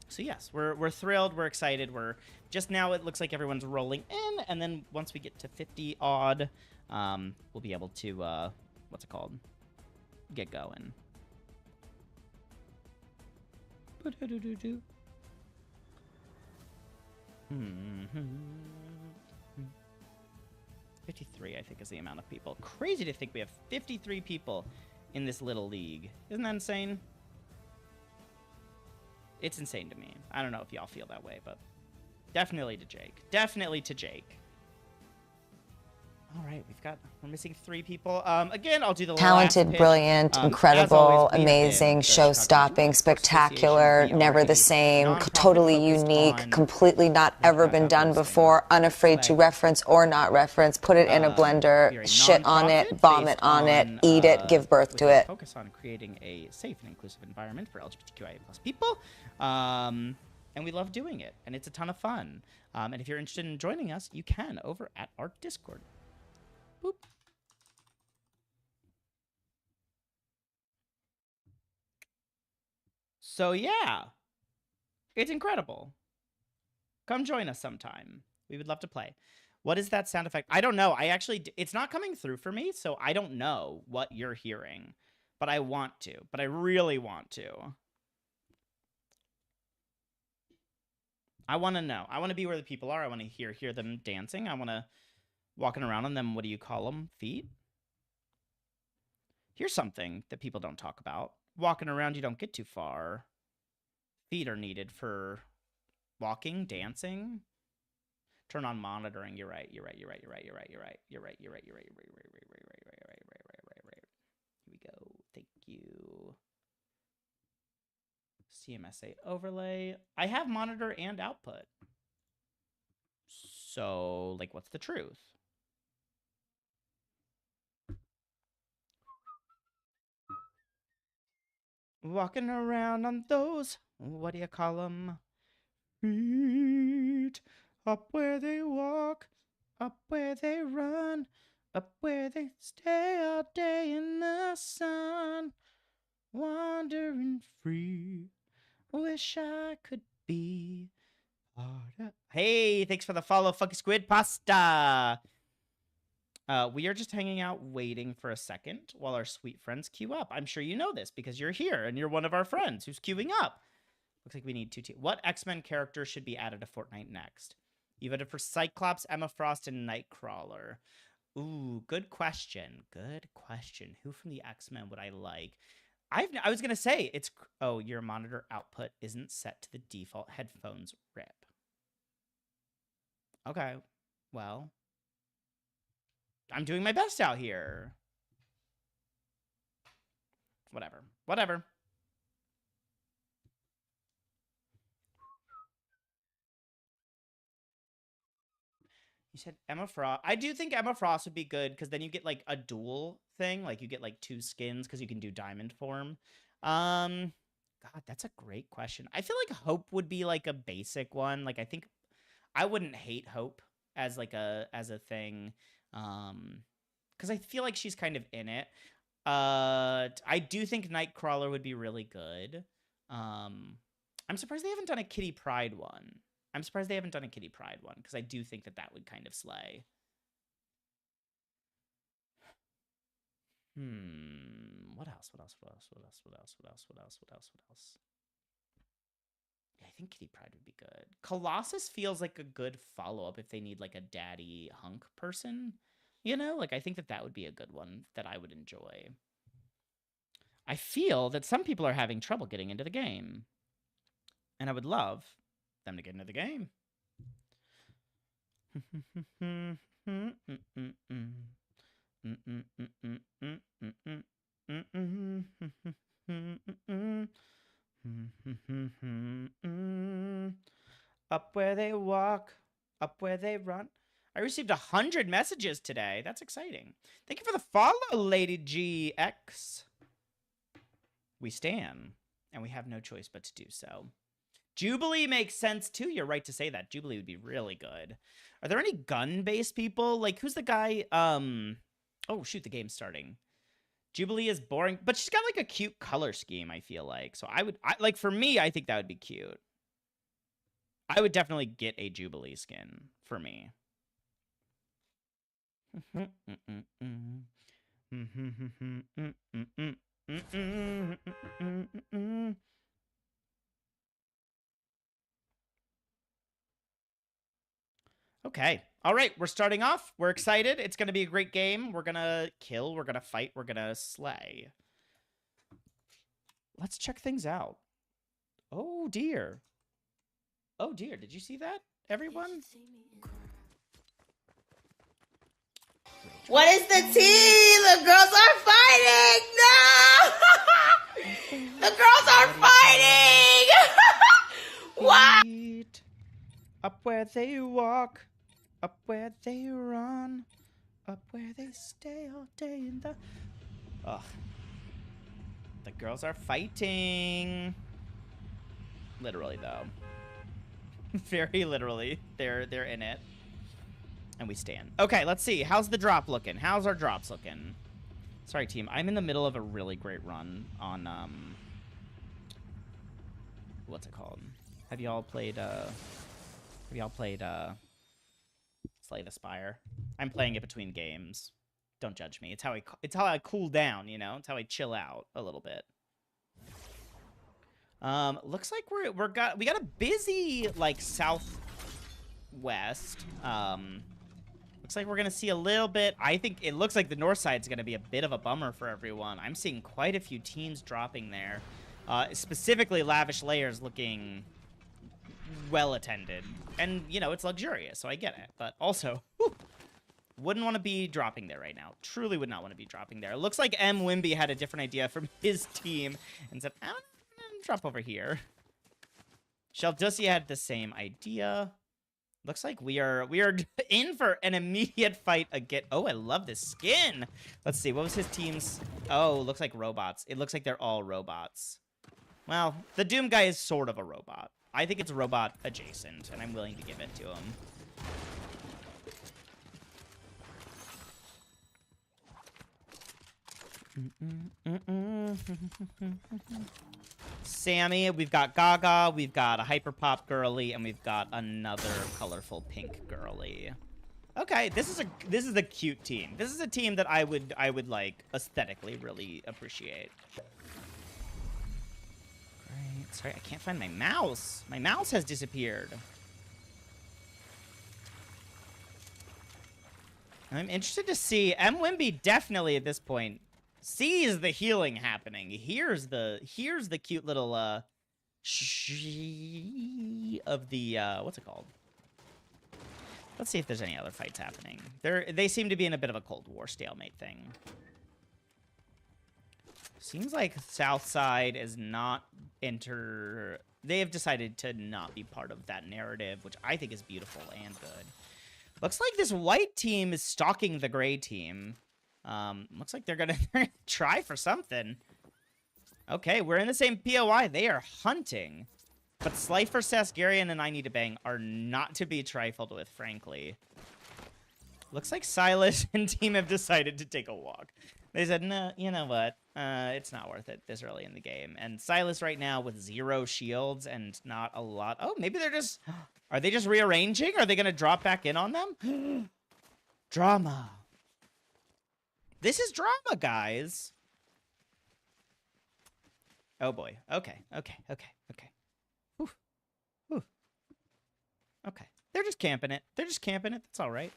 So yes, we're thrilled. We're excited. We're just now. It looks like everyone's rolling in, and then once we get to 50 odd, we'll be able to what's it called? Get going. 53, I think, is the amount of people. Crazy to think we have 53 people in this little league. Isn't that insane? It's insane to me. I don't know if y'all feel that way, but definitely to Jake. Definitely to Jake. All right, we're missing 3 people. Again, I'll do the talented, last brilliant, pitch. incredible, As always, amazing, show-stopping, spectacular, never the same, totally unique, completely not ever been done before, unafraid to reference or not reference, put it in a blender, shit on it, vomit on it, eat it, give birth to it. Focus on creating a safe and inclusive environment for LGBTQIA+ people. And we love doing it, and it's a ton of fun. And if you're interested in joining us, you can over at our Discord. Boop. So yeah, it's incredible. Come join us sometime. We would love to play. What is that sound effect? I don't know. It's not coming through for me, so I don't know what you're hearing. But I want to. But I really want to. I want to know. I want to be where the people are. I want to hear them dancing. I want to walking around on them. What do you call them? Feet? Here's something that people don't talk about. Walking around, you don't get too far. Feet are needed for walking, dancing. Turn on monitoring. You're right. Here we go. Thank you. CMSA overlay. I have monitor and output. So, like, what's the truth? Walking around on those, what do you call them? Feet. Up where they walk, up where they run, up where they stay all day in the sun. Wandering free, wish I could be harder. Hey, thanks for the follow, Funky Squid Pasta. We are just hanging out waiting for a second while our sweet friends queue up. I'm sure you know this because you're here and you're one of our friends who's queuing up. Looks like we need 2 teams. What X-Men character should be added to Fortnite next? You voted for Cyclops, Emma Frost, and Nightcrawler. Ooh, good question. Good question. Who from the X-Men would I like? I was going to say, oh, your monitor output isn't set to the default headphones. RIP. Okay, well, I'm doing my best out here. Whatever. You said Emma Frost. I do think Emma Frost would be good because then you get like a dual thing. Like you get like 2 skins because you can do diamond form. God, that's a great question. I feel like Hope would be like a basic one. Like I think I wouldn't hate Hope as like as a thing. Because I feel like she's kind of in it. I do think Nightcrawler would be really good. I'm surprised they haven't done a Kitty Pryde one. Because I do think that would kind of slay. What else? Yeah, I think Kitty Pryde would be good. Colossus feels like a good follow-up if they need like a daddy hunk person. You know, like I think that would be a good one that I would enjoy. I feel that some people are having trouble getting into the game. And I would love them to get into the game. Up where they walk, up where they run. I received 100 messages today. That's exciting. Thank you for the follow, Lady GX. We stand, and we have no choice but to do so. Jubilee makes sense, too. You're right to say that. Jubilee would be really good. Are there any gun-based people? Like, who's the guy? Oh, shoot, the game's starting. Jubilee is boring, but she's got, like, a cute color scheme, I feel like. So like, for me, I think that would be cute. I would definitely get a Jubilee skin for me. Okay. All right, we're starting off. We're excited. It's going to be a great game. We're going to kill. We're going to fight. We're going to slay. Let's check things out. Oh, dear. Oh, dear. Did you see that, everyone? What is the tea? The girls are fighting! No! The girls are fighting! What? Up where they walk, up where they run, up where they stay all day in the... Ugh. The girls are fighting. Literally, though. Very literally. They're in it. And we stand. Okay, let's see. How's the drop looking? How's our drops looking? Sorry, team. I'm in the middle of a really great run on, what's it called? Have y'all played, Slay the Spire? I'm playing it between games. Don't judge me. It's how I cool down, you know? It's how I chill out a little bit. Looks like we got a busy, like, southwest. Looks like we're gonna see a little bit. I think it looks like the north side's gonna be a bit of a bummer for everyone. I'm seeing quite a few teams dropping there. Specifically, Lavish Layers looking well attended. And, you know, it's luxurious, so I get it. But also, whew, wouldn't want to be dropping there right now. Truly would not want to be dropping there. It looks like M. Wimby had a different idea from his team and said, I'm gonna drop over here. Sheldussi had the same idea. Looks like we are in for an immediate fight again. Oh, I love this skin. Let's see. What was his team's? Oh, looks like robots. It looks like they're all robots. Well, the Doom guy is sort of a robot. I think it's robot adjacent, and I'm willing to give it to him. Sammy, we've got Gaga, we've got a Hyperpop girly, and we've got another colorful pink girly. Okay, this is a cute team. This is a team that I would like aesthetically really appreciate. Great. Sorry, I can't find my mouse. My mouse has disappeared. I'm interested to see. M. Wimby definitely at this point sees the healing happening. Here's the cute little of the what's it called? Let's see if there's any other fights happening. They seem to be in a bit of a Cold War stalemate thing. Seems like Southside is not they have decided to not be part of that narrative, which I think is beautiful and good. Looks like this white team is stalking the gray team. Looks like they're gonna try for something. Okay, we're in the same POI. They are hunting. But Slifer, Sasgarian, and I Need to Bang are not to be trifled with, frankly. Looks like Silas and team have decided to take a walk. They said, no, you know what? It's not worth it this early in the game. And Silas right now with 0 shields and not a lot. Oh, maybe they're just... Are they just rearranging? Are they going to drop back in on them? Drama. This is drama, guys. Oh, boy. Okay. Whew. Okay. They're just camping it. That's all right.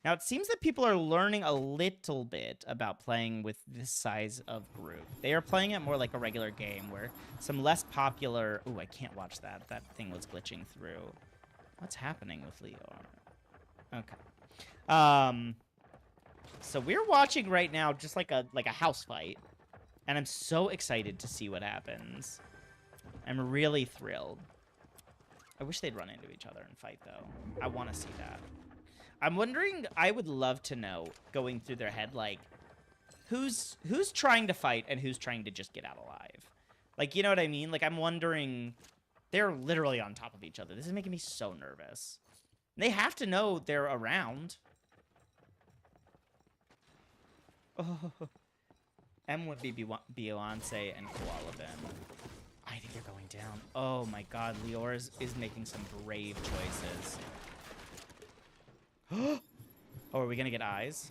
Now, it seems that people are learning a little bit about playing with this size of group. They are playing it more like a regular game where some less popular... Ooh, I can't watch that. That thing was glitching through. What's happening with Leo? Okay. So we're watching right now just like a house fight. And I'm so excited to see what happens. I'm really thrilled. I wish they'd run into each other and fight, though. I want to see that. I'm wondering, I would love to know, going through their head, like, who's trying to fight and who's trying to just get out alive. Like, you know what I mean? Like, I'm wondering, they're literally on top of each other. This is making me so nervous. They have to know they're around. Oh. M would be Beyonce and Koala Ben. I think they're going down. Oh my god, Lior is making some brave choices. Oh, are we gonna get eyes?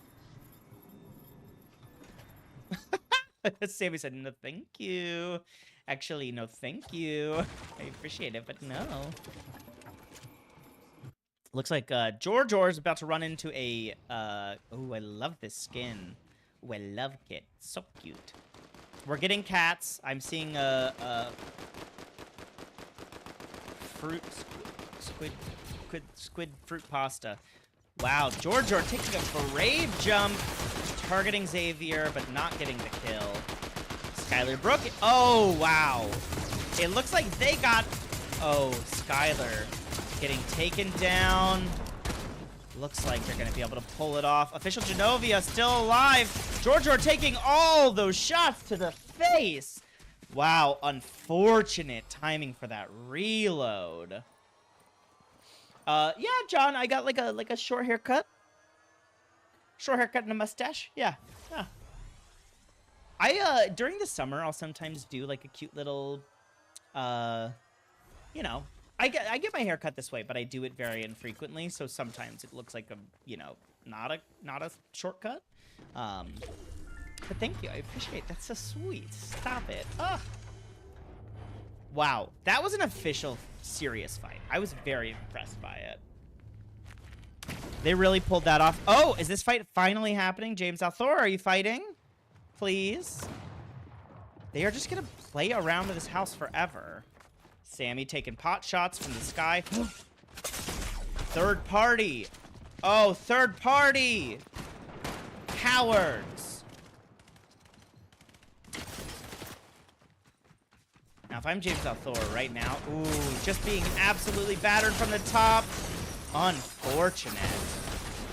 Sammy said, no thank you. Actually, no thank you. I appreciate it, but no. Looks like George is about to run into a... oh, I love this skin. Oh, I love it. So cute. We're getting cats. I'm seeing a fruit squid fruit pasta. Wow, George taking a brave jump, targeting Xavier, but not getting the kill. Skylar Brook. Oh, wow. It looks like they got... Oh, Skylar getting taken down. Looks like they're going to be able to pull it off. Official Genovia still alive. George taking all those shots to the face. Wow, unfortunate timing for that reload. Yeah, John, I got like a short haircut. Short haircut and a mustache. Yeah. I during the summer I'll sometimes do like a cute little you know, I get my hair cut this way, but I do it very infrequently, so sometimes it looks like a, you know, not a shortcut. But thank you, I appreciate it. That's so sweet. Stop it. Ugh. Wow, that was an official serious fight. I was very impressed by it. They really pulled that off. Oh, is this fight finally happening? James Althor, are you fighting? Please. They are just gonna play around with this house forever. Sammy taking pot shots from the sky. Third party. Oh, third party. Cowards. Now, if I'm James Althor right now, ooh, just being absolutely battered from the top. Unfortunate.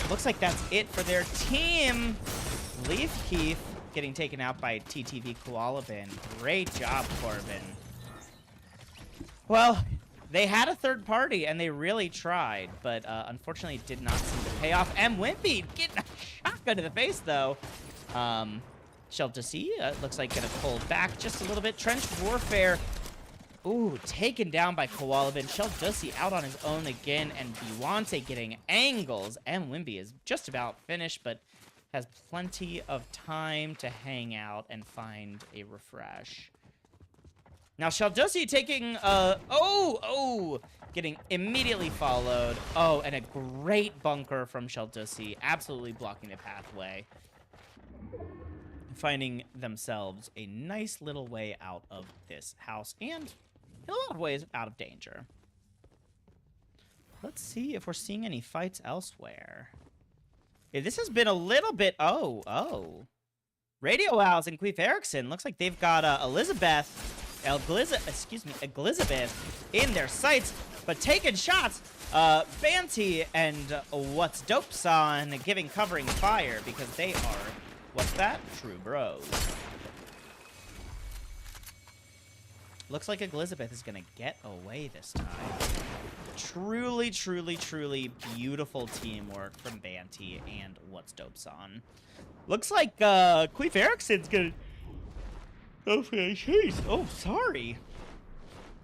Looks like that's it for their team. Leaf Keith getting taken out by TTV Koala Bin. Great job, Corbin. Well, they had a third party, and they really tried, but unfortunately it did not seem to pay off. M. Wimpy getting a shotgun to the face, though. Shelter-C looks like going to pull back just a little bit. Trench Warfare, ooh, taken down by Koala Bin. Shelter-C out on his own again, and Beyonce getting angles. M. Wimpy is just about finished, but has plenty of time to hang out and find a refresh. Now, Shaldosi taking, getting immediately followed. Oh, and a great bunker from Shaldosi, absolutely blocking the pathway. Finding themselves a nice little way out of this house, and in a lot of ways, out of danger. Let's see if we're seeing any fights elsewhere. Yeah, this has been a little bit, Radio Owls and Queef Erickson, looks like they've got Elizabeth in their sights, but taking shots. Banty and What's Dope Son giving covering fire because they are, what's that? True bros. Looks like Elizabeth is gonna get away this time. Truly, truly, truly beautiful teamwork from Banty and What's Dope Son. Looks like Queef Erickson's gonna... Okay, jeez. Oh, sorry.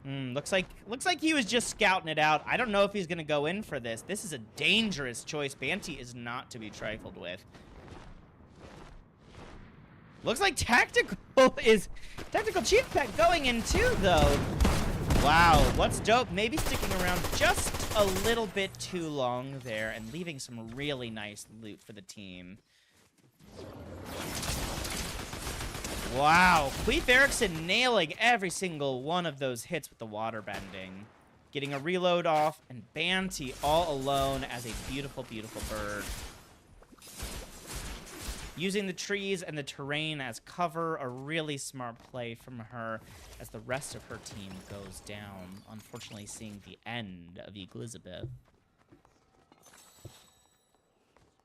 Looks like he was just scouting it out. I don't know if he's gonna go in for this. This is a dangerous choice. Banty is not to be trifled with. Looks like Tactical Chief Pet going in too, though. Wow, What's Dope maybe sticking around just a little bit too long there and leaving some really nice loot for the team. Wow, Queef Erickson nailing every single one of those hits with the water bending. Getting a reload off, and Banty all alone as a beautiful, beautiful bird. using the trees and the terrain as cover. A really smart play from her as the rest of her team goes down. Unfortunately, seeing the end of Elizabeth.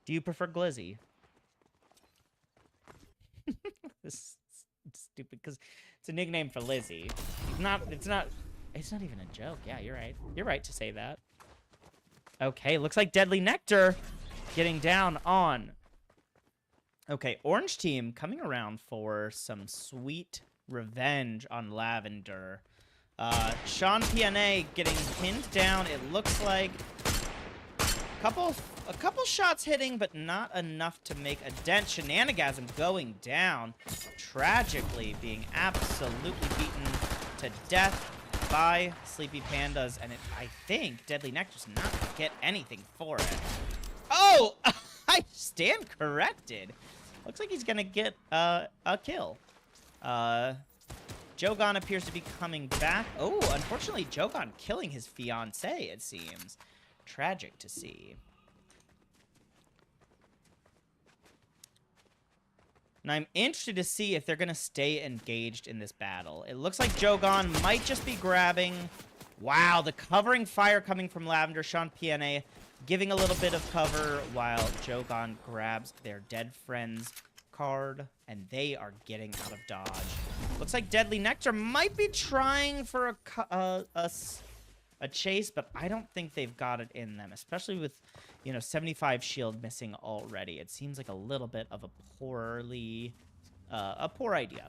Do you prefer Glizzy? This is stupid because it's a nickname for Lizzie. It's not even a joke. Yeah, you're right. You're right to say that. Okay, looks like Deadly Nectar getting down on. Okay, Orange Team coming around for some sweet revenge on Lavender. Sean PNA getting pinned down. It looks like a couple shots hitting, but not enough to make a dent. Shenanigasm going down, tragically being absolutely beaten to death by Sleepy Pandas, and I think Deadly Nectar's not gonna get anything for it. Oh, I stand corrected. Looks like he's gonna get a kill. Jogon appears to be coming back. Oh, unfortunately, Jogon killing his fiancée, it seems. Tragic to see. And I'm interested to see if they're going to stay engaged in this battle. It looks like Jogon might just be grabbing. Wow, the covering fire coming from Lavender. Sean PNA giving a little bit of cover while Jogon grabs their dead friends card. And they are getting out of dodge. Looks like Deadly Nectar might be trying for a chase, but I don't think they've got it in them, especially with, 75 shield missing already. It seems like a little bit of a poor idea.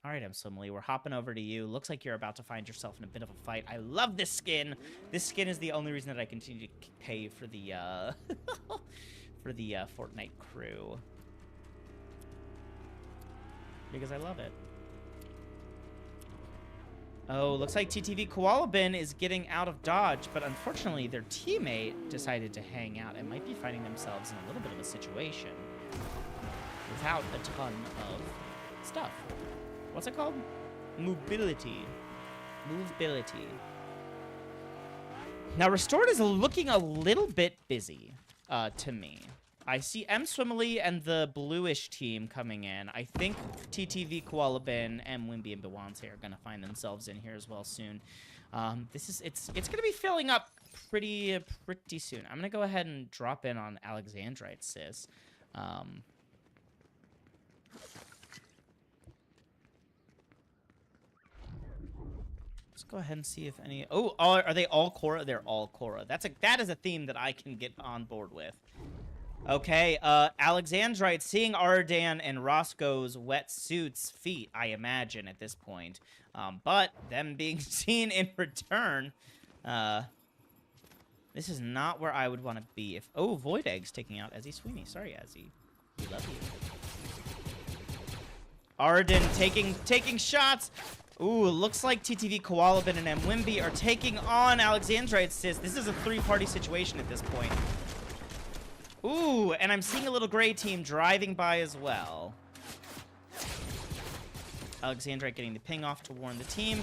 All right, Emswimly, we're hopping over to you. Looks like you're about to find yourself in a bit of a fight. I love this skin. This skin is the only reason that I continue to pay for the for the Fortnite crew, because I love it. Oh, looks like TTV Koala Bin is getting out of dodge, but unfortunately their teammate decided to hang out and might be finding themselves in a little bit of a situation without a ton of stuff. What's it called? Mobility. Movability. Now, Restored is looking a little bit busy to me. I see Emswimly and the bluish team coming in. I think TTV, Koala Bin, and Wimby and Bewance are going to find themselves in here as well soon. It's going to be filling up pretty soon. I'm going to go ahead and drop in on Alexandrite Sis. Let's go ahead and see if any. Oh, are they all Korra? They're all Korra. That is a theme that I can get on board with. Okay, Alexandrite seeing Ardan and Roscoe's wetsuits feet, I imagine, at this point. But them being seen in return, this is not where I would want to be. If Void Egg's taking out Ezzy Sweeney. Sorry, Ezzy. We love you. Ardan taking shots. Ooh, looks like TTV, Koala Bin, and Mwimby are taking on Alexandrite Sis. This is a three-party situation at this point. Ooh, and I'm seeing a little gray team driving by as well. Alexandrite getting the ping off to warn the team.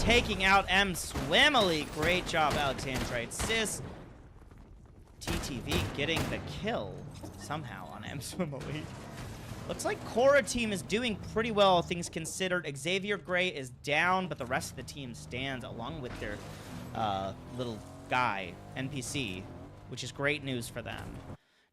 Taking out Emswimly. Great job, Alexandrite Sis. TTV getting the kill somehow on Emswimly. Looks like Korra team is doing pretty well, all things considered. Xavier Gray is down, but the rest of the team stands along with their little guy, NPC, which is great news for them.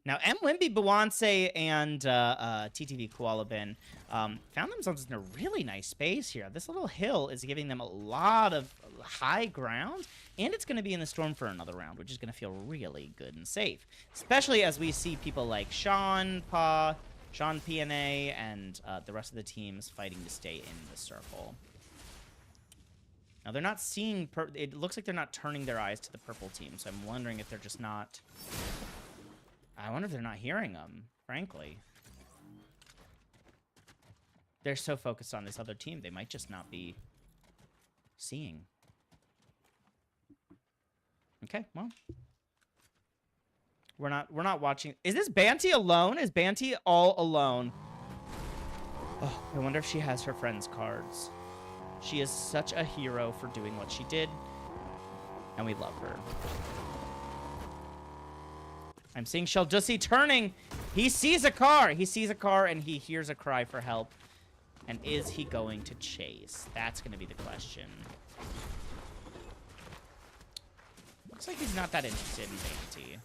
Now, Wimby, Bewance, and TTV Koala Bin found themselves in a really nice space here. This little hill is giving them a lot of high ground, and it's going to be in the storm for another round, which is going to feel really good and safe, especially as we see people like Sean PNA, and the rest of the teams fighting to stay in the circle. Now, they're not seeing... it looks like they're not turning their eyes to the purple team, so I'm wondering if they're just not... I wonder if they're not hearing them, frankly. They're so focused on this other team, they might just not be seeing. Okay, well... We're not watching... Is this Banty alone? Is Banty all alone? Oh, I wonder if she has her friends' cards. She is such a hero for doing what she did, and we love her. I'm seeing Sheldussi turning. He sees a car. He sees a car, and he hears a cry for help. And is he going to chase? That's going to be the question. Looks like he's not that interested in Banty.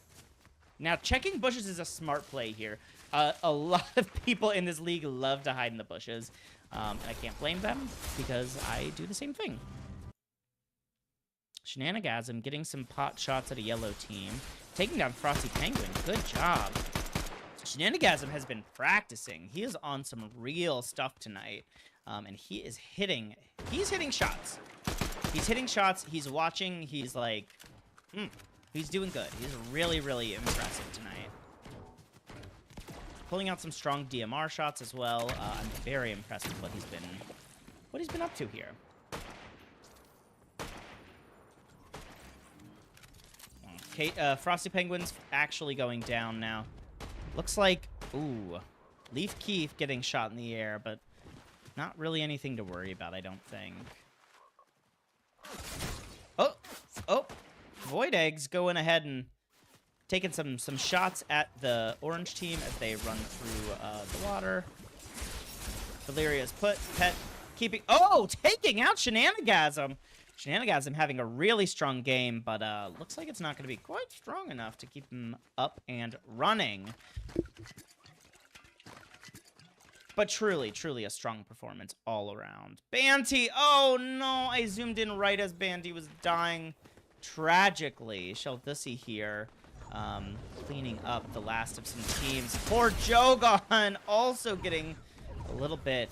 Now, checking bushes is a smart play here. A lot of people in this league love to hide in the bushes. And I can't blame them because I do the same thing. Shenanigasm getting some pot shots at a yellow team. Taking down Frosty Penguin. Good job. Shenanigasm has been practicing. He is on some real stuff tonight. And he is hitting. He's hitting shots. He's hitting shots. He's watching. He's like, he's doing good. He's really, really impressive tonight. Pulling out some strong DMR shots as well. I'm very impressed with what he's been up to here. Okay, Frosty Penguin's actually going down now. Looks like, ooh, Leaf Keith getting shot in the air, but not really anything to worry about, I don't think. Oh, Void Eggs going ahead and taking some shots at the orange team as they run through the water. Valeria's pet keeping, taking out Shenanigasm. Shenanigasm having a really strong game, but looks like it's not going to be quite strong enough to keep him up and running. But truly, truly a strong performance all around. Banty! Oh no! I zoomed in right as Banty was dying tragically. Sheldussi here, cleaning up the last of some teams. Poor Jogon also getting a little bit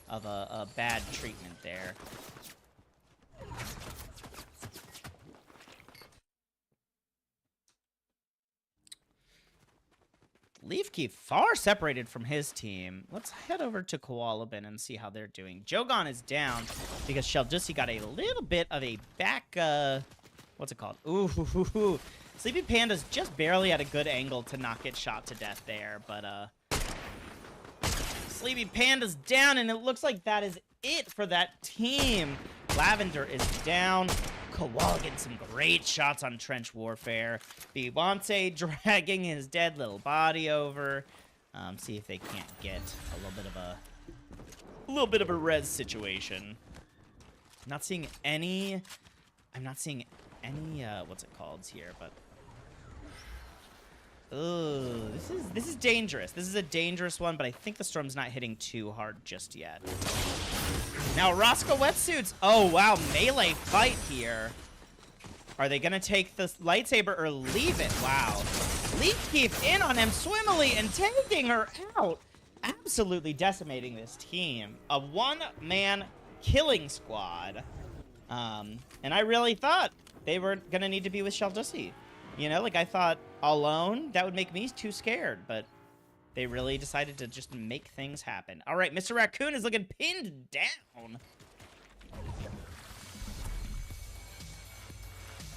of a bad treatment there. Leafkey far separated from his team. Let's head over to Koala Bin and see how they're doing. Jogon is down because Sheldussi got a little bit of a back, what's it called? Ooh. Sleepy Panda's just barely at a good angle to not get shot to death there, but, Sleepy Panda's down, and it looks like that is it for that team. Lavender is down. Koala getting some great shots on Trench Warfare. Beyonce dragging his dead little body over. See if they can't get a little bit of a res situation. I'm not seeing any, what's it called here, but this is dangerous. This is a dangerous one, but I think the storm's not hitting too hard just yet. Now, Roscoe Wetsuits. Oh, wow. Melee fight here. Are they going to take the lightsaber or leave it? Wow. Leaf Keep in on him swimmily and taking her out. Absolutely decimating this team. A one-man killing squad. And I really thought they were going to need to be with Sheldussi. You know, like I thought alone, that would make me too scared, but they really decided to just make things happen. All right, Mr. Raccoon is looking pinned down.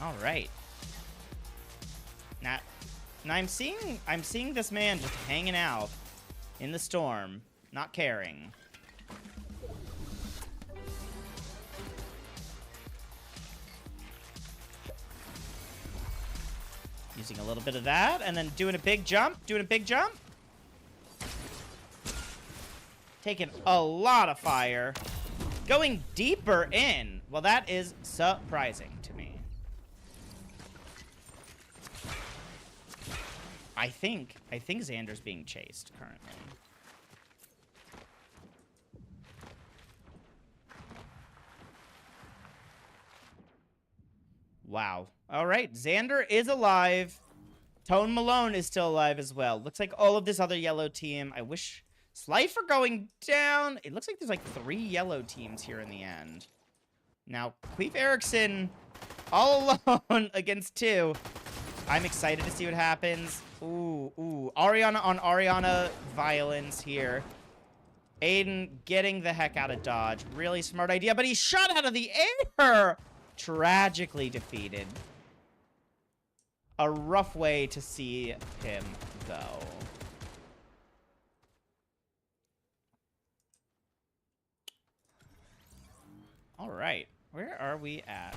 All right. Now I'm seeing this man just hanging out in the storm, not caring. Using a little bit of that, and then doing a big jump, Taking a lot of fire. Going deeper in. Well, that is surprising to me. I think Xander's being chased currently. Wow. All right, Xander is alive. Tone Malone is still alive as well. Looks like all of this other yellow team. I wish Slifer going down. It looks like there's like 3 yellow teams here in the end. Now, Queef Erickson all alone against 2. I'm excited to see what happens. Ooh. Ariana on Ariana violence here. Aiden getting the heck out of dodge. Really smart idea, but he's shot out of the air. Tragically defeated. A rough way to see him go. All right, where are we at?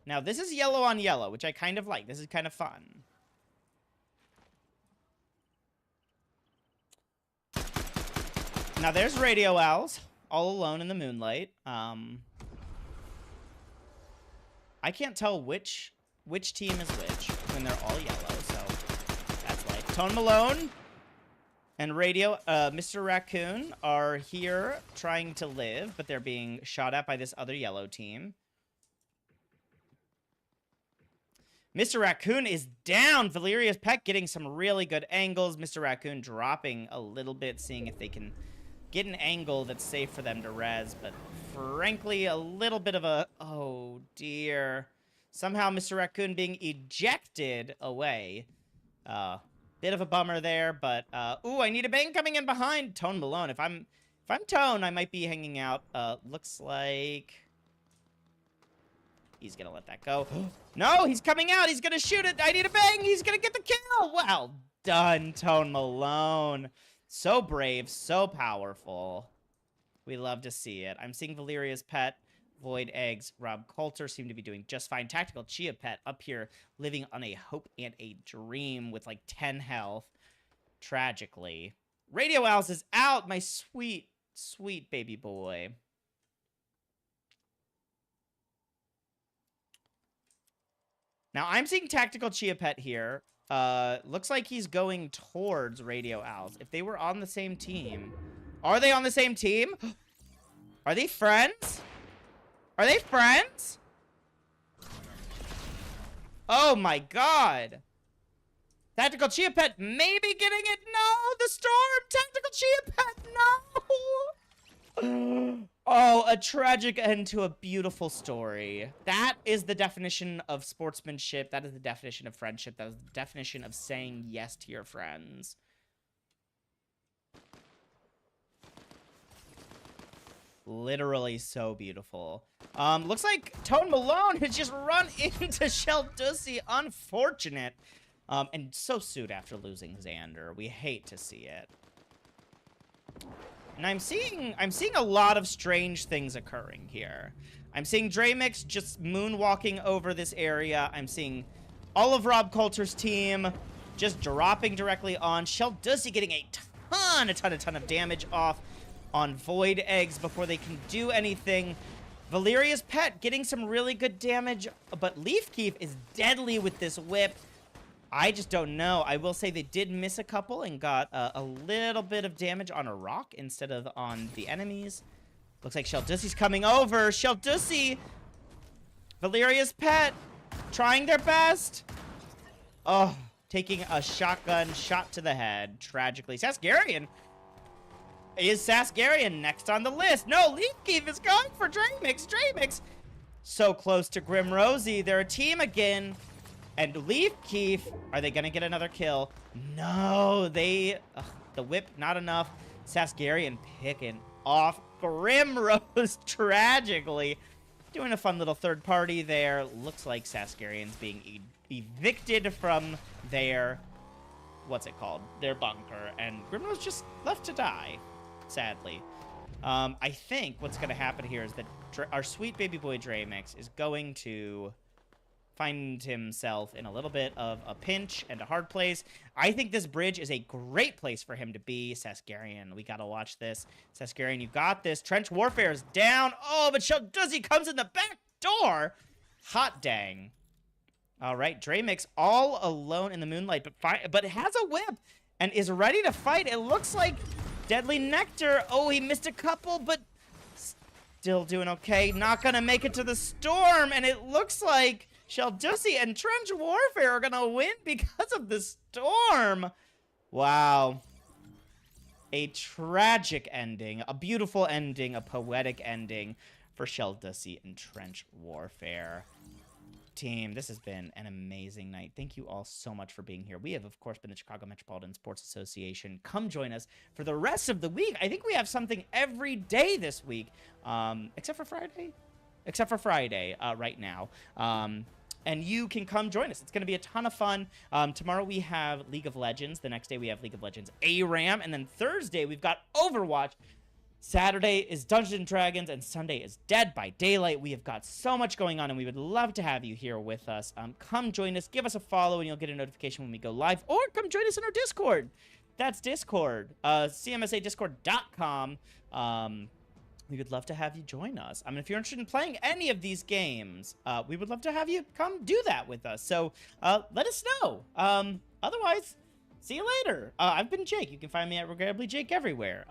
Now, this is yellow on yellow, which I kind of like. This is kind of fun. Now, there's Radio Owls, all alone in the moonlight. I can't tell which team is which when they're all yellow, so that's life. Tone Malone and Mr. Raccoon are here trying to live, but they're being shot at by this other yellow team. Mr. Raccoon is down. Valeria's Pet getting some really good angles. Mr. Raccoon dropping a little bit, seeing if they can get an angle that's safe for them to res, but frankly, a little bit of a... Oh, dear. Somehow Mr. Raccoon being ejected away. Bit of a bummer there, but... ooh, I need a bang coming in behind. Tone Malone. If I'm Tone, I might be hanging out. Looks like... He's gonna let that go. No, he's coming out. He's gonna shoot it. I need a bang. He's gonna get the kill. Well done, Tone Malone. So brave, so powerful. We love to see it. I'm seeing Valeria's Pet, Void Eggs, Rob Coulter seem to be doing just fine. Tactical Chia Pet up here living on a hope and a dream with like 10 health. Tragically. Radio Owls is out, my sweet, sweet baby boy. Now, I'm seeing Tactical Chia Pet here. Looks like he's going towards Radio Owls. If they were on the same team... Are they on the same team? Are they friends? Are they friends? Oh my god. Tactical Chia Pet maybe getting it. No, the storm. Tactical Chia Pet, no. Oh, a tragic end to a beautiful story. That is the definition of sportsmanship. That is the definition of friendship. That is the definition of saying yes to your friends. Literally so beautiful. Looks like Tone Malone has just run into Shell Dussy. Unfortunate. And so soon after losing Xander. We hate to see it. And I'm seeing a lot of strange things occurring here. I'm seeing Draymix just moonwalking over this area. I'm seeing all of Rob Coulter's team just dropping directly on. Shell Dussy getting a ton of damage off on Void Eggs before they can do anything. Valeria's Pet getting some really good damage, but Leaf Keef is deadly with this whip. I just don't know. I will say they did miss a couple and got a little bit of damage on a rock instead of on the enemies. Looks like Shell Dussy's coming over. Shell Dussy, Valeria's Pet, trying their best. Oh, taking a shotgun shot to the head, tragically. Sasgarian. Is Sasgarian next on the list? No, Leaf Keef is going for Draymix. Draymix so close to Grim Rosie. They're a team again. And Leaf Keef, are they going to get another kill? No, the whip, not enough. Sasgarian picking off Grim Rose tragically. Doing a fun little third party there. Looks like Sasgarian's being evicted from their, what's it called? Their bunker. And Grim Rose just left to die, sadly. I think what's going to happen here is that our sweet baby boy Draymix is going to find himself in a little bit of a pinch and a hard place. I think this bridge is a great place for him to be. Sasgarian, we gotta watch this. Sasgarian, you got this. Trench Warfare is down. Oh, but Shell Dussy comes in the back door. Hot dang. All right, Draymix all alone in the moonlight, but has a whip and is ready to fight. It looks like Deadly Nectar. Oh, he missed a couple, but still doing okay. Not gonna make it to the storm, and it looks like Shell Dussy and Trench Warfare are gonna win because of the storm. Wow. A tragic ending, a beautiful ending, a poetic ending for Shell Dussy and Trench Warfare. Team, this has been an amazing night. Thank you all so much for being here. We have, of course, been the Chicago Metropolitan Sports Association. Come join us for the rest of the week. I think we have something every day this week, except for Friday. Except for Friday right now. And you can come join us. It's going to be a ton of fun. Tomorrow we have League of Legends. The next day we have League of Legends ARAM. And then Thursday we've got Overwatch. Saturday is Dungeons & Dragons, and Sunday is Dead by Daylight. We have got so much going on, and we would love to have you here with us. Come join us. Give us a follow, and you'll get a notification when we go live. Or come join us in our Discord. That's Discord. CMSADiscord.com. We would love to have you join us. I mean, if you're interested in playing any of these games, we would love to have you come do that with us. So let us know. Otherwise, see you later. I've been Jake. You can find me at Regrettably Jake everywhere.